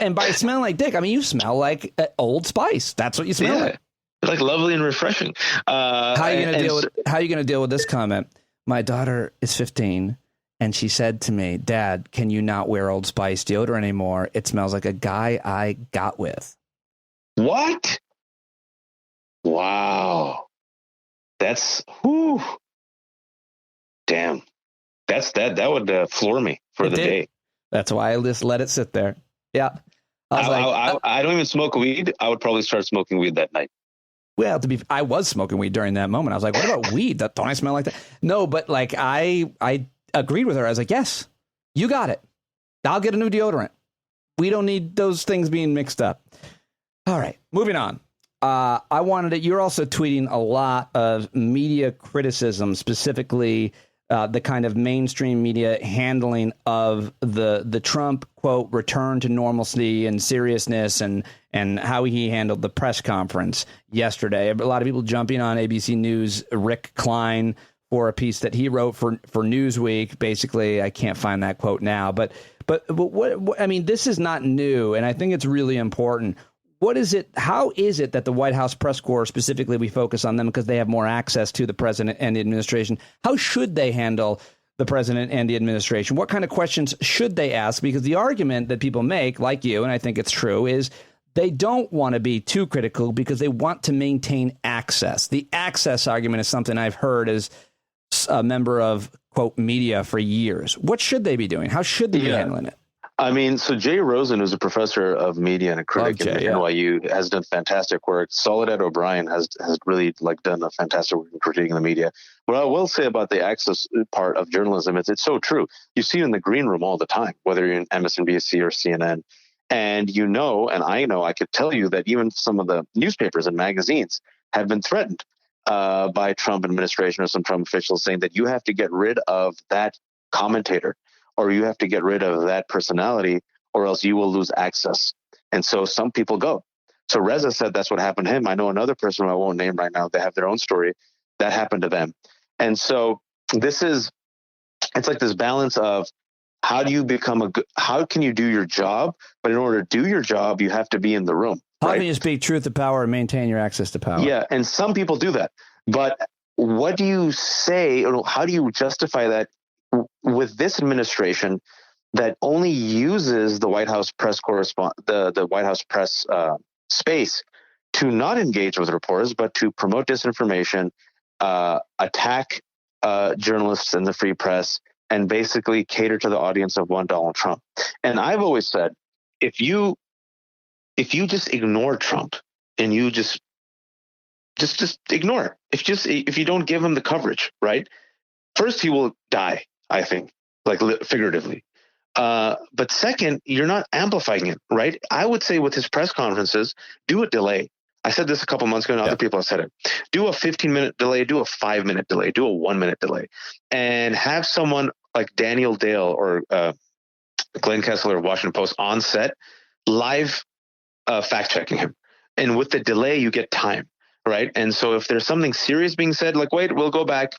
And by smelling like dick, I mean you smell like Old Spice. That's what you smell like. Like lovely and refreshing. How are you going to deal with this comment? My daughter is 15, and she said to me, "Dad, can you not wear Old Spice deodorant anymore? It smells like a guy I got with." What? Wow. That's damn. That would floor me for the day. That's why I just let it sit there. Yeah. I don't even smoke weed. I would probably start smoking weed that night. Well, I was smoking weed during that moment. I was like, what about weed? Don't I smell like that? No, but I agreed with her. I was like, yes, you got it. I'll get a new deodorant. We don't need those things being mixed up. All right, moving on. I wanted it. You're also tweeting a lot of media criticism, specifically the kind of mainstream media handling of the Trump, quote, return to normalcy and seriousness and how he handled the press conference yesterday. A lot of people jumping on ABC News, Rick Klein, for a piece that he wrote for Newsweek. Basically, I can't find that quote now, but what I mean, this is not new, and I think it's really important. What is it? How is it that the White House press corps, specifically, we focus on them because they have more access to the president and the administration? How should they handle the president and the administration? What kind of questions should they ask? Because the argument that people make, like you, and I think it's true, is they don't want to be too critical because they want to maintain access. The access argument is something I've heard as a member of, quote, media for years. What should they be doing? How should they be handling it? I mean, so Jay Rosen, who's a professor of media and a critic Jay, at NYU, has done fantastic work. Soledad O'Brien has really done a fantastic work in critiquing the media. What I will say about the access part of journalism is it's so true. You see it in the green room all the time, whether you're in MSNBC or CNN. And and I could tell you that even some of the newspapers and magazines have been threatened by Trump administration or some Trump officials saying that you have to get rid of that commentator, or you have to get rid of that personality, or else you will lose access. And so some people go. So Reza said that's what happened to him. I know another person who I won't name right now. They have their own story that happened to them. And so it's like this balance of how do you how can you do your job? But in order to do your job, you have to be in the room. How right? can you speak truth to power and maintain your access to power? Yeah. And some people do that. But what do you say, or how do you justify that with this administration that only uses the White House press the White House press space to not engage with reporters, but to promote disinformation, attack journalists and the free press, and basically cater to the audience of one Donald Trump? And I've always said, if you just ignore Trump and you just ignore it, if you don't give him the coverage, right? First, he will die, I think, like figuratively. But second, you're not amplifying it, right? I would say with his press conferences, do a delay. I said this a couple months ago, and other people have said it. Do a 15-minute delay, do a 5-minute delay, do a 1-minute delay, and have someone like Daniel Dale or Glenn Kessler of Washington Post on set, live fact-checking him. And with the delay, you get time, right? And so if there's something serious being said, like, wait, we'll go back.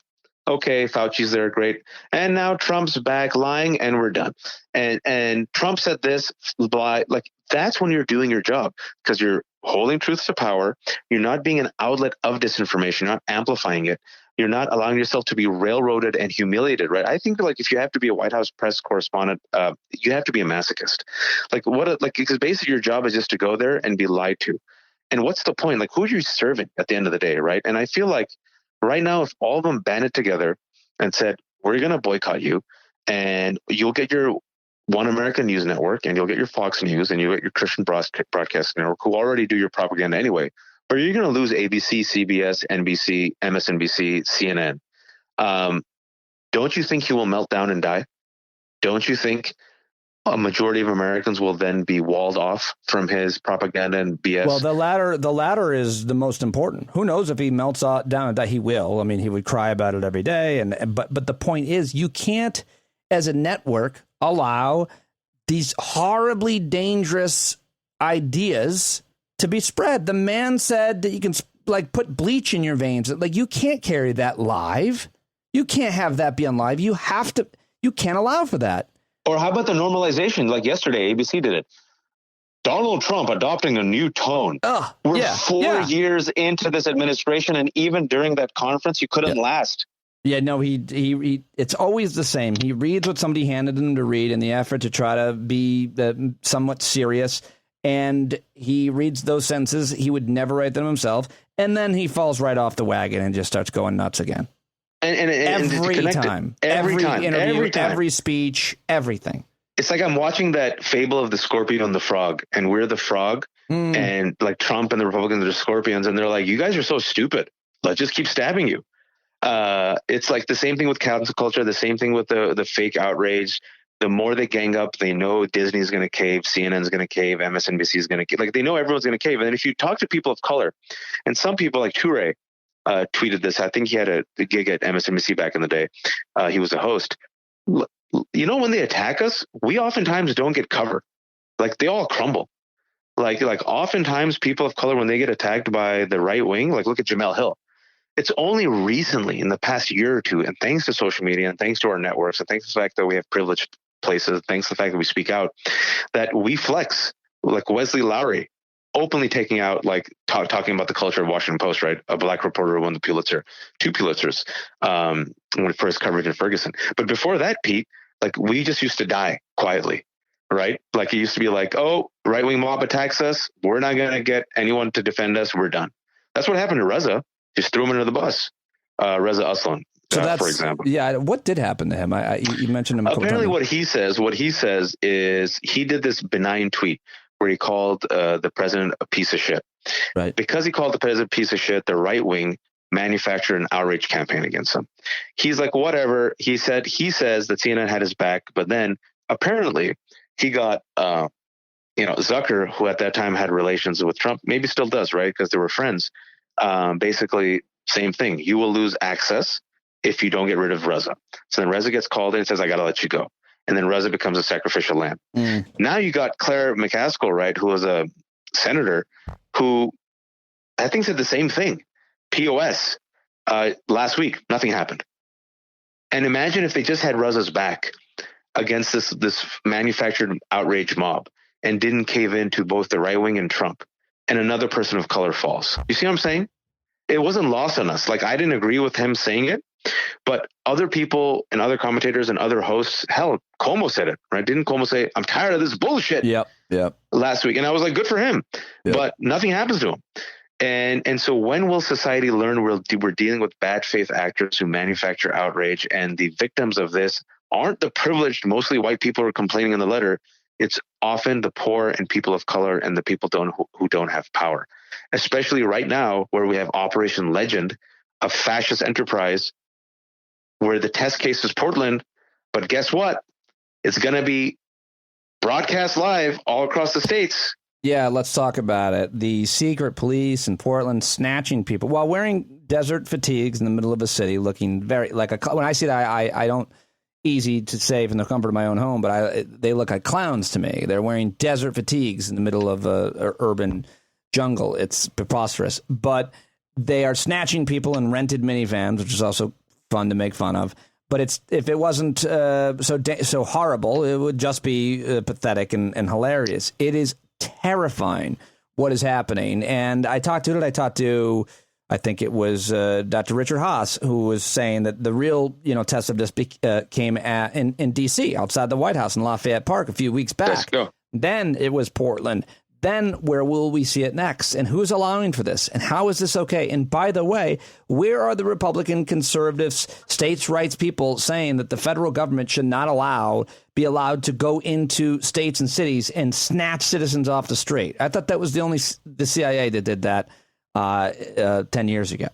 Okay, Fauci's there, great. And now Trump's back lying, and we're done. And Trump said this, like that's when you're doing your job, because you're holding truth to power. You're not being an outlet of disinformation. You're not amplifying it. You're not allowing yourself to be railroaded and humiliated, right? I think like if you have to be a White House press correspondent, you have to be a masochist. Because basically your job is just to go there and be lied to. And what's the point? Like, who are you serving at the end of the day, right? And I feel like right now, if all of them banded together and said, we're going to boycott you, and you'll get your One American News Network, and you'll get your Fox News, and you'll get your Christian Broadcast Network, who already do your propaganda anyway, or you're going to lose ABC, CBS, NBC, MSNBC, CNN. Don't you think he will melt down and die? Don't you think a majority of Americans will then be walled off from his propaganda and BS? Well, the latter is the most important. Who knows if he melts down and die? He will. I mean, he would cry about it every day. But the point is, you can't, as a network, allow these horribly dangerous ideas to be spread. The man said that you can put bleach in your veins. Like, you can't carry that live. You can't have that be on live. You can't allow for that. Or how about the normalization? Like yesterday, ABC did it. Donald Trump adopting a new tone. We're 4 years into this administration, and even during that conference, you couldn't last. Yeah, no, he it's always the same. He reads what somebody handed him to read in the effort to try to be somewhat serious, and he reads those sentences. He would never write them himself, and then he falls right off the wagon and just starts going nuts again. And every time, every interview, every speech, everything. It's like I'm watching that fable of the scorpion and the frog, and we're the frog, and like Trump and the Republicans are scorpions, and they're like, you guys are so stupid. Let's just keep stabbing you. It's like the same thing with cancel culture, the same thing with the fake outrage. The more they gang up, they know Disney's going to cave, CNN's going to cave, MSNBC is going to cave. Like, they know everyone's going to cave. And then if you talk to people of color, and some people like Toure, tweeted this. I think he had a gig at MSNBC back in the day. He was a host. You know, when they attack us, we oftentimes don't get cover. Like, they all crumble. Like oftentimes people of color, when they get attacked by the right wing, like look at Jamel Hill. It's only recently in the past year or two, and thanks to social media and thanks to our networks and thanks to the fact that we have privileged places, thanks to the fact that we speak out, that we flex. Like Wesley Lowery, openly taking out, like talking about the culture of Washington Post, right? A black reporter who won the Pulitzer, 2 Pulitzers, when first coverage in Ferguson. But before that, Pete, like we just used to die quietly, right? Like it used to be like, oh, right-wing mob attacks us. We're not going to get anyone to defend us. We're done. That's what happened to Reza. Just threw him under the bus. Reza Aslan. for example. Yeah, what did happen to him? You mentioned him. Apparently, what he says is he did this benign tweet where he called the president a piece of shit. Right. Because he called the president a piece of shit, the right wing manufactured an outrage campaign against him. He's like, whatever. He says that CNN had his back, but then apparently he got, Zucker, who at that time had relations with Trump, maybe still does, right? Because they were friends. Basically, same thing. You will lose access if you don't get rid of Reza. So then Reza gets called in and says, I got to let you go. And then Reza becomes a sacrificial lamb. Now you got Claire McCaskill, right, who was a senator who I think said the same thing. POS. Last week, nothing happened. And imagine if they just had Reza's back against this manufactured outrage mob and didn't cave into both the right wing and Trump, and another person of color falls. You see what I'm saying? It wasn't lost on us. Like, I didn't agree with him saying it, but other people and other commentators and other hosts, hell, Cuomo said it, right? Didn't Cuomo say, I'm tired of this bullshit last week? And I was like, good for him. Yep. But nothing happens to him. And so when will society learn we're dealing with bad faith actors who manufacture outrage, and the victims of this aren't the privileged, mostly white people who are complaining in the letter. It's often the poor and people of color and the people who don't have power, especially right now where we have Operation Legend, a fascist enterprise where the test case is Portland. But guess what? It's going to be broadcast live all across the states. Yeah, let's talk about it. The secret police in Portland snatching people while wearing desert fatigues in the middle of a city, looking very like a. When I see that, I don't. Easy to say from the comfort of my own home, but they look like clowns to me. They're wearing desert fatigues in the middle of a urban jungle. It's preposterous. But they are snatching people in rented minivans, which is also fun to make fun of. But if it wasn't so horrible, it would just be pathetic and hilarious. It is terrifying what is happening. And I think it was Dr. Richard Haas who was saying that the real, test of this came in D.C. outside the White House in Lafayette Park a few weeks back. Let's go. Then it was Portland. Then where will we see it next? And who's allowing for this? And how is this okay? And by the way, where are the Republican conservatives, states' rights people saying that the federal government should not be allowed to go into states and cities and snatch citizens off the street? I thought that was the CIA that did that 10 years ago.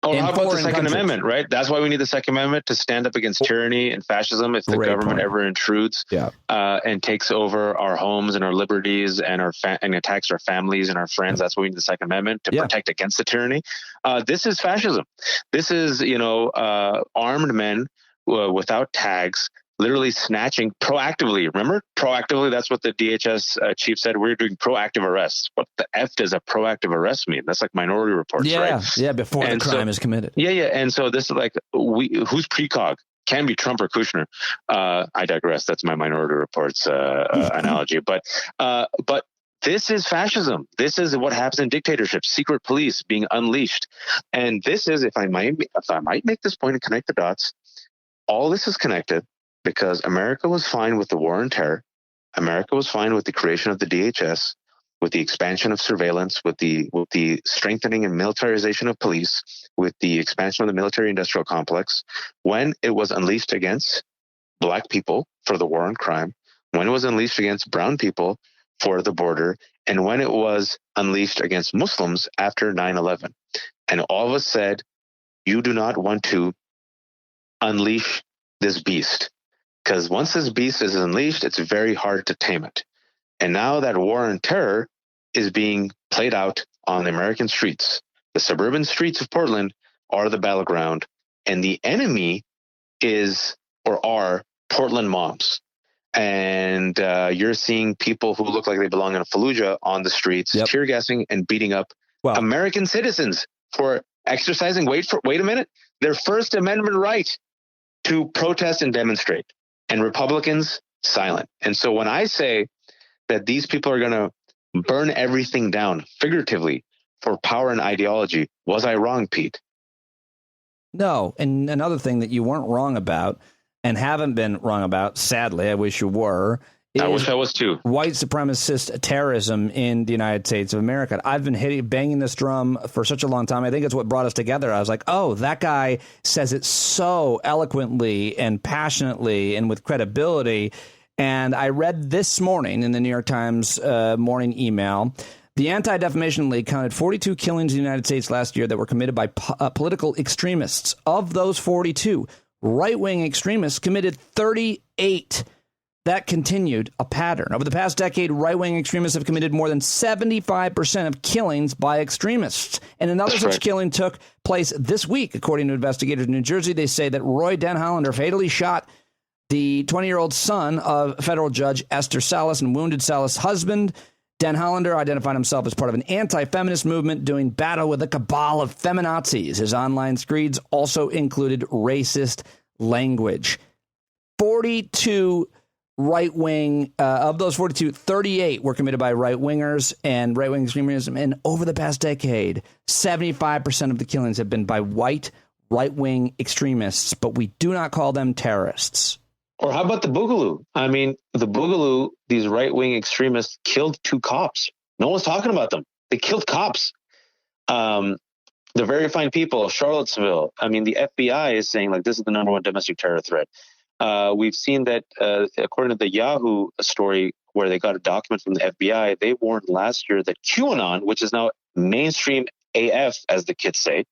Oh, how about the Second Amendment, right? That's why we need the Second Amendment to stand up against tyranny and fascism if the government ever intrudes and takes over our homes and our liberties and and attacks our families and our friends. That's why we need the Second Amendment to protect against the tyranny. This is fascism. This is, armed men without tags, literally snatching proactively. Remember, proactively, that's what the DHS chief said. We're doing proactive arrests. What the F does a proactive arrest mean? That's like Minority Reports, right? Yeah, before the crime is committed. Yeah. And so this is like, who's precog? Can be Trump or Kushner. I digress. That's my Minority Reports analogy. But this is fascism. This is what happens in dictatorships, secret police being unleashed. And this is, if I might make this point and connect the dots, all this is connected because America was fine with the war on terror. America was fine with the creation of the DHS, with the expansion of surveillance, with the strengthening and militarization of police, with the expansion of the military-industrial complex, when it was unleashed against Black people for the war on crime, when it was unleashed against brown people for the border, and when it was unleashed against Muslims after 9/11. And all of us said, you do not want to unleash this beast. Because once this beast is unleashed, it's very hard to tame it. And now that war on terror is being played out on the American streets. The suburban streets of Portland are the battleground, and the enemy are Portland moms. And you're seeing people who look like they belong in a Fallujah on the streets, tear gassing and beating up American citizens for exercising, wait a minute, their First Amendment right to protest and demonstrate. And Republicans, silent. And so when I say that these people are going to burn everything down, figuratively, for power and ideology, was I wrong, Pete? No. And another thing that you weren't wrong about and haven't been wrong about, sadly, I wish you were, is I wish I was too. white supremacist terrorism in the United States of America. I've been banging this drum for such a long time. I think it's what brought us together. I was like, oh, that guy says it so eloquently and passionately and with credibility. And I read this morning in the New York Times morning email, the Anti-Defamation League counted 42 killings in the United States last year that were committed by political extremists. Of those 42, right-wing extremists committed 38. That continued a pattern. Over the past decade, right-wing extremists have committed more than 75% of killings by extremists. And another such killing took place this week, according to investigators in New Jersey. They say that Roy Denhollander fatally shot the 20-year-old son of federal judge Esther Salas and wounded Salas' husband. Denhollander identified himself as part of an anti-feminist movement doing battle with a cabal of feminazis. His online screeds also included racist language. 42 right-wing, of those 42, 38 were committed by right-wingers and right-wing extremism. And over the past decade, 75% of the killings have been by white right-wing extremists, but we do not call them terrorists. Or how about the Boogaloo? I mean, the Boogaloo, these right-wing extremists killed 2 cops. No one's talking about them. They killed cops. They're very fine people. Charlottesville. I mean, the FBI is saying, like, this is the number one domestic terror threat. We've seen that, according to the Yahoo story, where they got a document from the FBI, they warned last year that QAnon, which is now mainstream AF, as the kids say,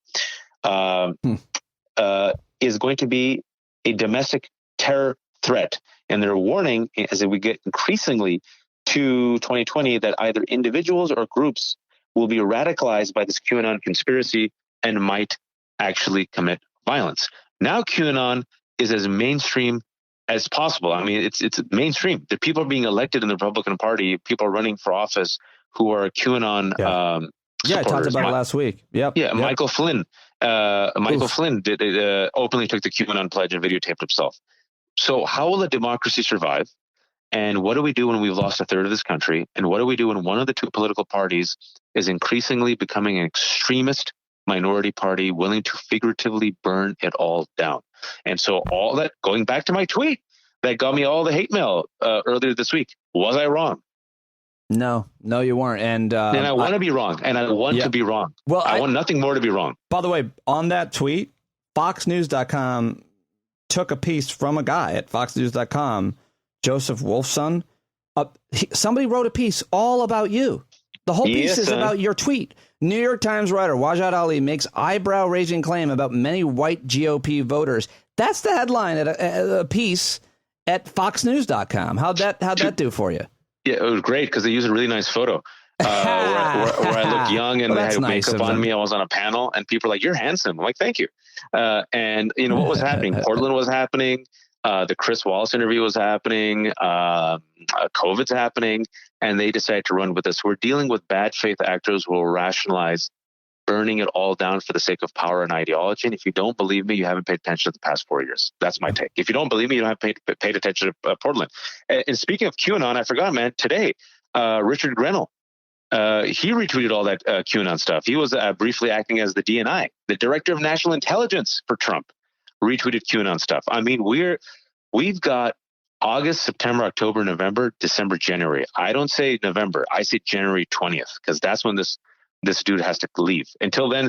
is going to be a domestic terror threat. And they're warning, as we get increasingly to 2020, that either individuals or groups will be radicalized by this QAnon conspiracy and might actually commit violence. Now QAnon is as mainstream as possible. I mean, it's mainstream. The people are being elected in the Republican Party. People are running for office who are QAnon supporters. I talked about it last week. Yep. Michael Flynn. Flynn openly took the QAnon pledge and videotaped himself. So how will a democracy survive? And what do we do when we've lost a third of this country? And what do we do when one of the 2 political parties is increasingly becoming an extremist minority party willing to figuratively burn it all down? And so all that, going back to my tweet that got me all the hate mail earlier this week, was I wrong? No, you weren't. And I want to be wrong. And I want to be wrong. Well, I want nothing more to be wrong. By the way, on that tweet, FoxNews.com took a piece from a guy at FoxNews.com, Joseph Wolfson. Somebody wrote a piece all about you. The whole piece is about your tweet. New York Times writer Wajahat Ali makes eyebrow-raising claim about many white GOP voters. That's the headline at a piece at FoxNews.com. How'd that do for you? Yeah, it was great because they used a really nice photo where I looked young and they had makeup on me. I was on a panel and people were like, "You're handsome." I'm like, "Thank you." And you know what was happening? Portland was happening. The Chris Wallace interview was happening. COVID's happening, and they decided to run with this. We're dealing with bad faith actors who will rationalize burning it all down for the sake of power and ideology. And if you don't believe me, you haven't paid attention to the past 4 years. That's my take. If you don't believe me, you don't have paid attention to Portland. And speaking of QAnon, I forgot, man, today, Richard Grenell, he retweeted all that QAnon stuff. He was briefly acting as the DNI, the Director of National Intelligence for Trump, retweeted QAnon stuff. I mean, we've got August, September, October, November, December, January. I don't say November. I say January 20th, because that's when this dude has to leave. Until then,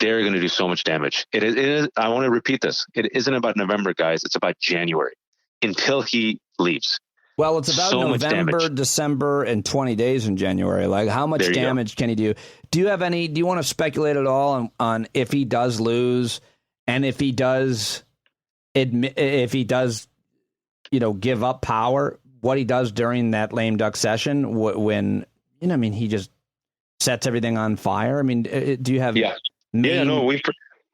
they're going to do so much damage. It is. I want to repeat this. It isn't about November, guys. It's about January until he leaves. Well, it's about so November, December, and 20 days in January. Like, how much damage can he do? Do you want to speculate at all on if he does lose, and if he does give up power, what he does during that lame duck session when, he just sets everything on fire? I mean, do you have...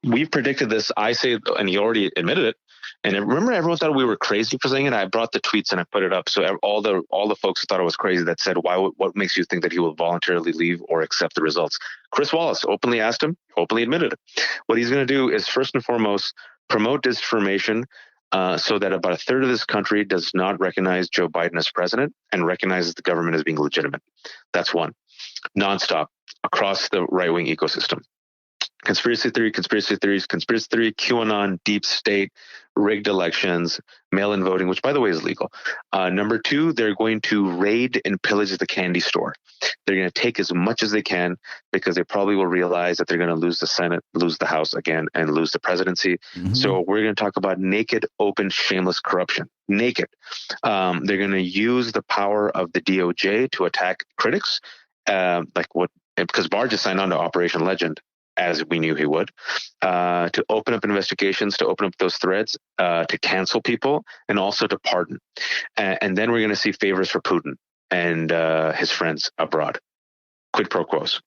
We've predicted this. I say, and he already admitted it. And remember, everyone thought we were crazy for saying it. I brought the tweets and I put it up. So all the folks who thought it was crazy that said, what makes you think that he will voluntarily leave or accept the results? Chris Wallace openly asked him, openly admitted it. What he's going to do is, first and foremost, promote disinformation so that about a third of this country does not recognize Joe Biden as president and recognizes the government as being legitimate. That's one. Nonstop across the right-wing ecosystem. Conspiracy theory, conspiracy theories, conspiracy theory, QAnon, deep state, rigged elections, mail-in voting, which, by the way, is legal. Number 2, they're going to raid and pillage the candy store. They're going to take as much as they can because they probably will realize that they're going to lose the Senate, lose the House again, and lose the presidency. Mm-hmm. So we're going to talk about naked, open, shameless corruption. Naked. They're going to use the power of the DOJ to attack critics, because Barr just signed on to Operation Legend, as we knew he would, to open up investigations, to open up those threads, to cancel people, and also to pardon. And then we're going to see favors for Putin and his friends abroad. Quid pro quos.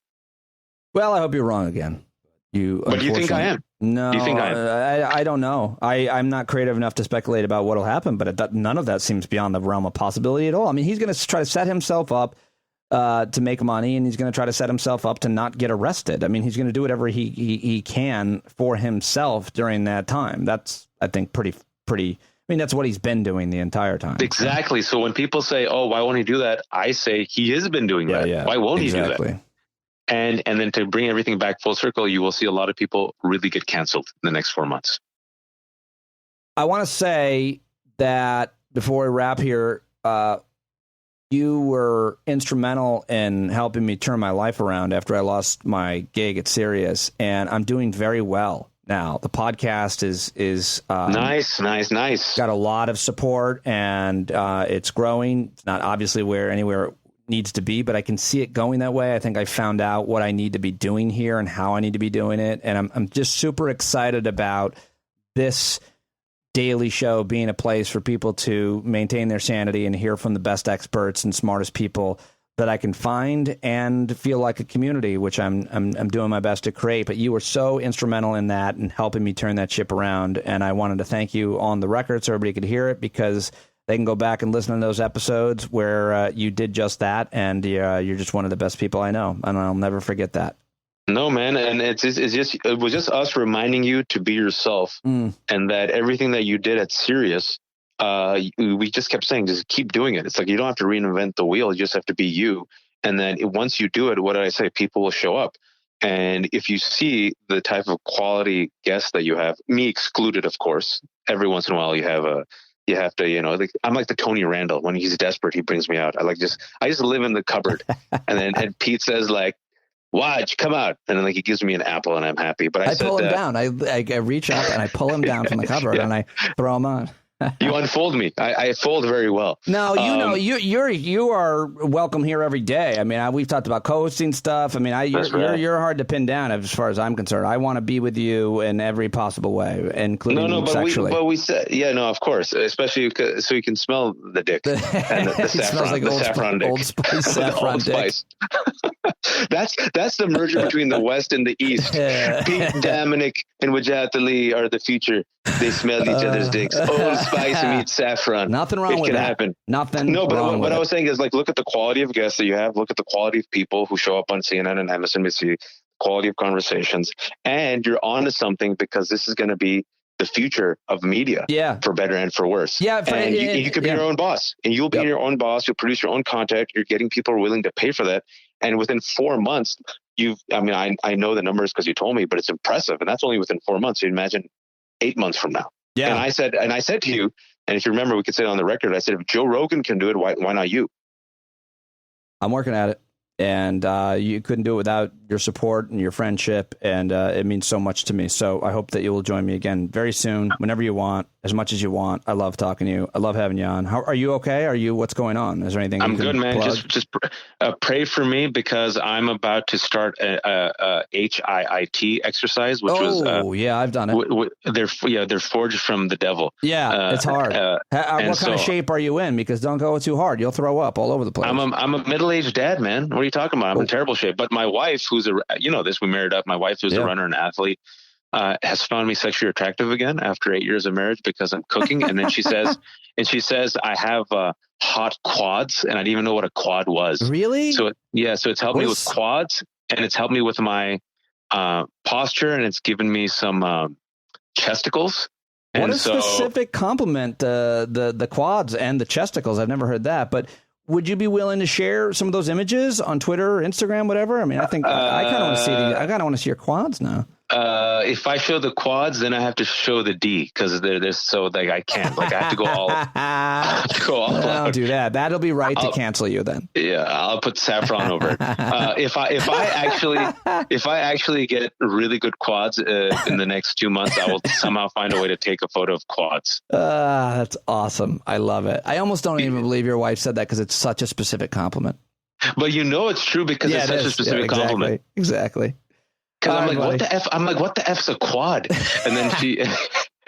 Well, I hope you're wrong again. But do you think I am? No, do you think I am? I don't know. I'm not creative enough to speculate about what will happen, but none of that seems beyond the realm of possibility at all. I mean, he's going to try to set himself up to make money, and he's going to try to set himself up to not get arrested. I mean, he's going to do whatever he can for himself during that time. That's, I think, pretty. I mean, that's what he's been doing the entire time. Exactly. So when people say, "Oh, why won't he do that?" I say he has been doing that. Yeah, why won't exactly. he do that? And then to bring everything back full circle, you will see a lot of people really get canceled in the next 4 months. I want to say that before we wrap here, you were instrumental in helping me turn my life around after I lost my gig at Sirius, and I'm doing very well now. The podcast is nice. Got a lot of support, and it's growing. It's not obviously anywhere it needs to be, but I can see it going that way. I think I found out what I need to be doing here and how I need to be doing it, and I'm just super excited about this daily show being a place for people to maintain their sanity and hear from the best experts and smartest people that I can find and feel like a community, which I'm doing my best to create. But you were so instrumental in that and helping me turn that ship around. And I wanted to thank you on the record so everybody could hear it, because they can go back and listen to those episodes where you did just that. And you're just one of the best people I know. And I'll never forget that. No, man. And it was just us reminding you to be yourself, and that everything that you did at Sirius, we just kept saying, just keep doing it. It's like, you don't have to reinvent the wheel. You just have to be you. And then once you do it, what did I say? People will show up. And if you see the type of quality guests that you have, me excluded, of course, every once in a while you have to, like, I'm like the Tony Randall. When he's desperate, he brings me out. I just live in the cupboard. and Pete says, like, Waj, come out. And then, like, he gives me an apple and I'm happy. But I pull him down. I reach up and I pull him down from the cupboard and I throw him on. You unfold me. I fold very well. No, you are welcome here every day. I mean, we've talked about co-hosting stuff. I mean, you're hard to pin down as far as I'm concerned. I want to be with you in every possible way, including sexually. But we said, of course, especially so you can smell the dick and the saffron, like the saffron dick, Old Spice saffron Old dick. Spice. That's the merger between the West and the East. Pete, Dominic, and Wajahat Ali are the future. They smell each other's dicks. Old Spice meets saffron. Nothing wrong with that. It can happen. Nothing. No, but wrong what with I was saying is, like, look at the quality of guests that you have. Look at the quality of people who show up on CNN and MSNBC. Quality of conversations, and you're onto something, because this is going to be the future of media. Yeah. For better and for worse. Yeah. And you could be your own boss, and you'll be your own boss. You'll produce your own content. You're getting people willing to pay for that. And within 4 months, I know the numbers because you told me, but it's impressive. And that's only within 4 months. So you imagine 8 months from now. Yeah. And I said to you, and if you remember, we could say it on the record, I said, if Joe Rogan can do it, why not you? I'm working at it. And you couldn't do it without your support and your friendship, and it means so much to me. So I hope that you will join me again very soon, whenever you want, as much as you want. I love talking to you. I love having you on. How are you? Okay? What's going on? Is there anything? I'm good, man. Plug? Just pray for me, because I'm about to start a HIIT exercise, which I've done it. They're forged from the devil. Yeah, it's hard. What kind of shape are you in? Because don't go too hard. You'll throw up all over the place. I'm a middle-aged dad, man. What are you talking about? I'm in terrible shape. But my wife, who's we married up. My wife, who's a runner and athlete, has found me sexually attractive again after 8 years of marriage, because I'm cooking. And then she says, I have hot quads, and I didn't even know what a quad was. Really? So it's helped me with quads, and it's helped me with my posture, and it's given me some chesticles. What a specific compliment, the quads and the chesticles. I've never heard that, but would you be willing to share some of those images on Twitter or Instagram, whatever? I mean, I think I kind of want to see I kind of want to see your quads now. If I show the quads, then I have to show the D because they're so like I can't. Like I have to go all. Don't do that. That'll be right to cancel you then. Yeah, I'll put saffron over it. If I actually get really good quads in the next 2 months, I will somehow find a way to take a photo of quads. That's awesome. I love it. I almost don't even believe your wife said that because it's such a specific compliment. But you know it's true because it's such a specific compliment. Exactly. Because I'm like, what the F? I'm like, what the F's a quad? And then she, and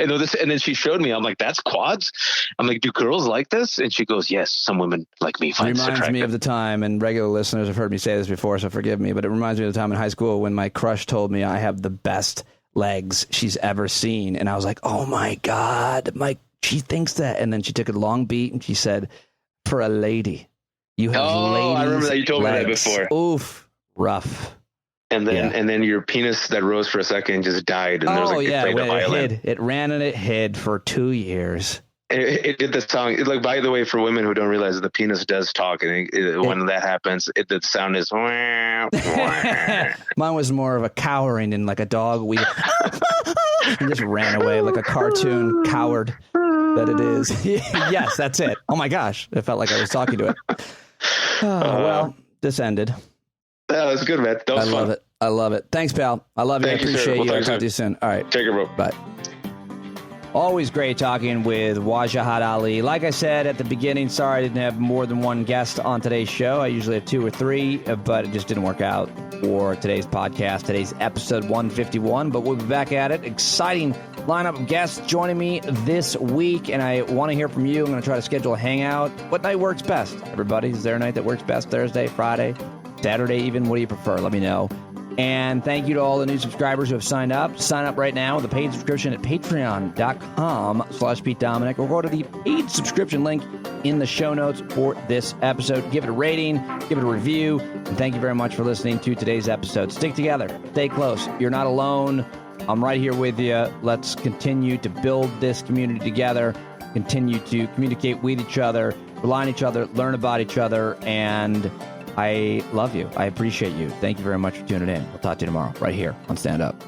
then she showed me. I'm like, that's quads. I'm like, do girls like this? And she goes, yes, some women like me find this attractive. Reminds me of the time, and regular listeners have heard me say this before, so forgive me. But it reminds me of the time in high school when my crush told me I have the best legs she's ever seen, and I was like, oh my God, she thinks that. And then she took a long beat and she said, for a lady, you have ladies. I remember that you told me that legs. before. Oof, rough. And then your penis that rose for a second just died, and there was like it played the violin. It ran and it hid for 2 years. It did the song. Like, by the way, for women who don't realize, the penis does talk, and when that happens, the sound is. Mine was more of a cowering and like a dog. And just ran away like a cartoon coward that it is. Yes, that's it. Oh my gosh, it felt like I was talking to it. Well, this ended. That was good, man. That was fun. I love it. Thanks, pal. I love you. I appreciate you. I'll talk to you soon. All right. Take it, bro. Bye. Always great talking with Wajahat Ali. Like I said at the beginning, sorry I didn't have more than one guest on today's show. I usually have 2 or 3, but it just didn't work out for today's podcast, today's episode 151. But we'll be back at it. Exciting lineup of guests joining me this week, and I want to hear from you. I'm going to try to schedule a hangout. What night works best, everybody? Is there a night that works best? Thursday, Friday, Saturday even? What do you prefer? Let me know. And thank you to all the new subscribers who have signed up. Sign up right now with a paid subscription at patreon.com/Pete Dominic, or go to the paid subscription link in the show notes for this episode. Give it a rating, give it a review, and thank you very much for listening to today's episode. Stick together. Stay close. You're not alone. I'm right here with you. Let's continue to build this community together, continue to communicate with each other, rely on each other, learn about each other, and I love you. I appreciate you. Thank you very much for tuning in. We'll talk to you tomorrow right here on Stand Up.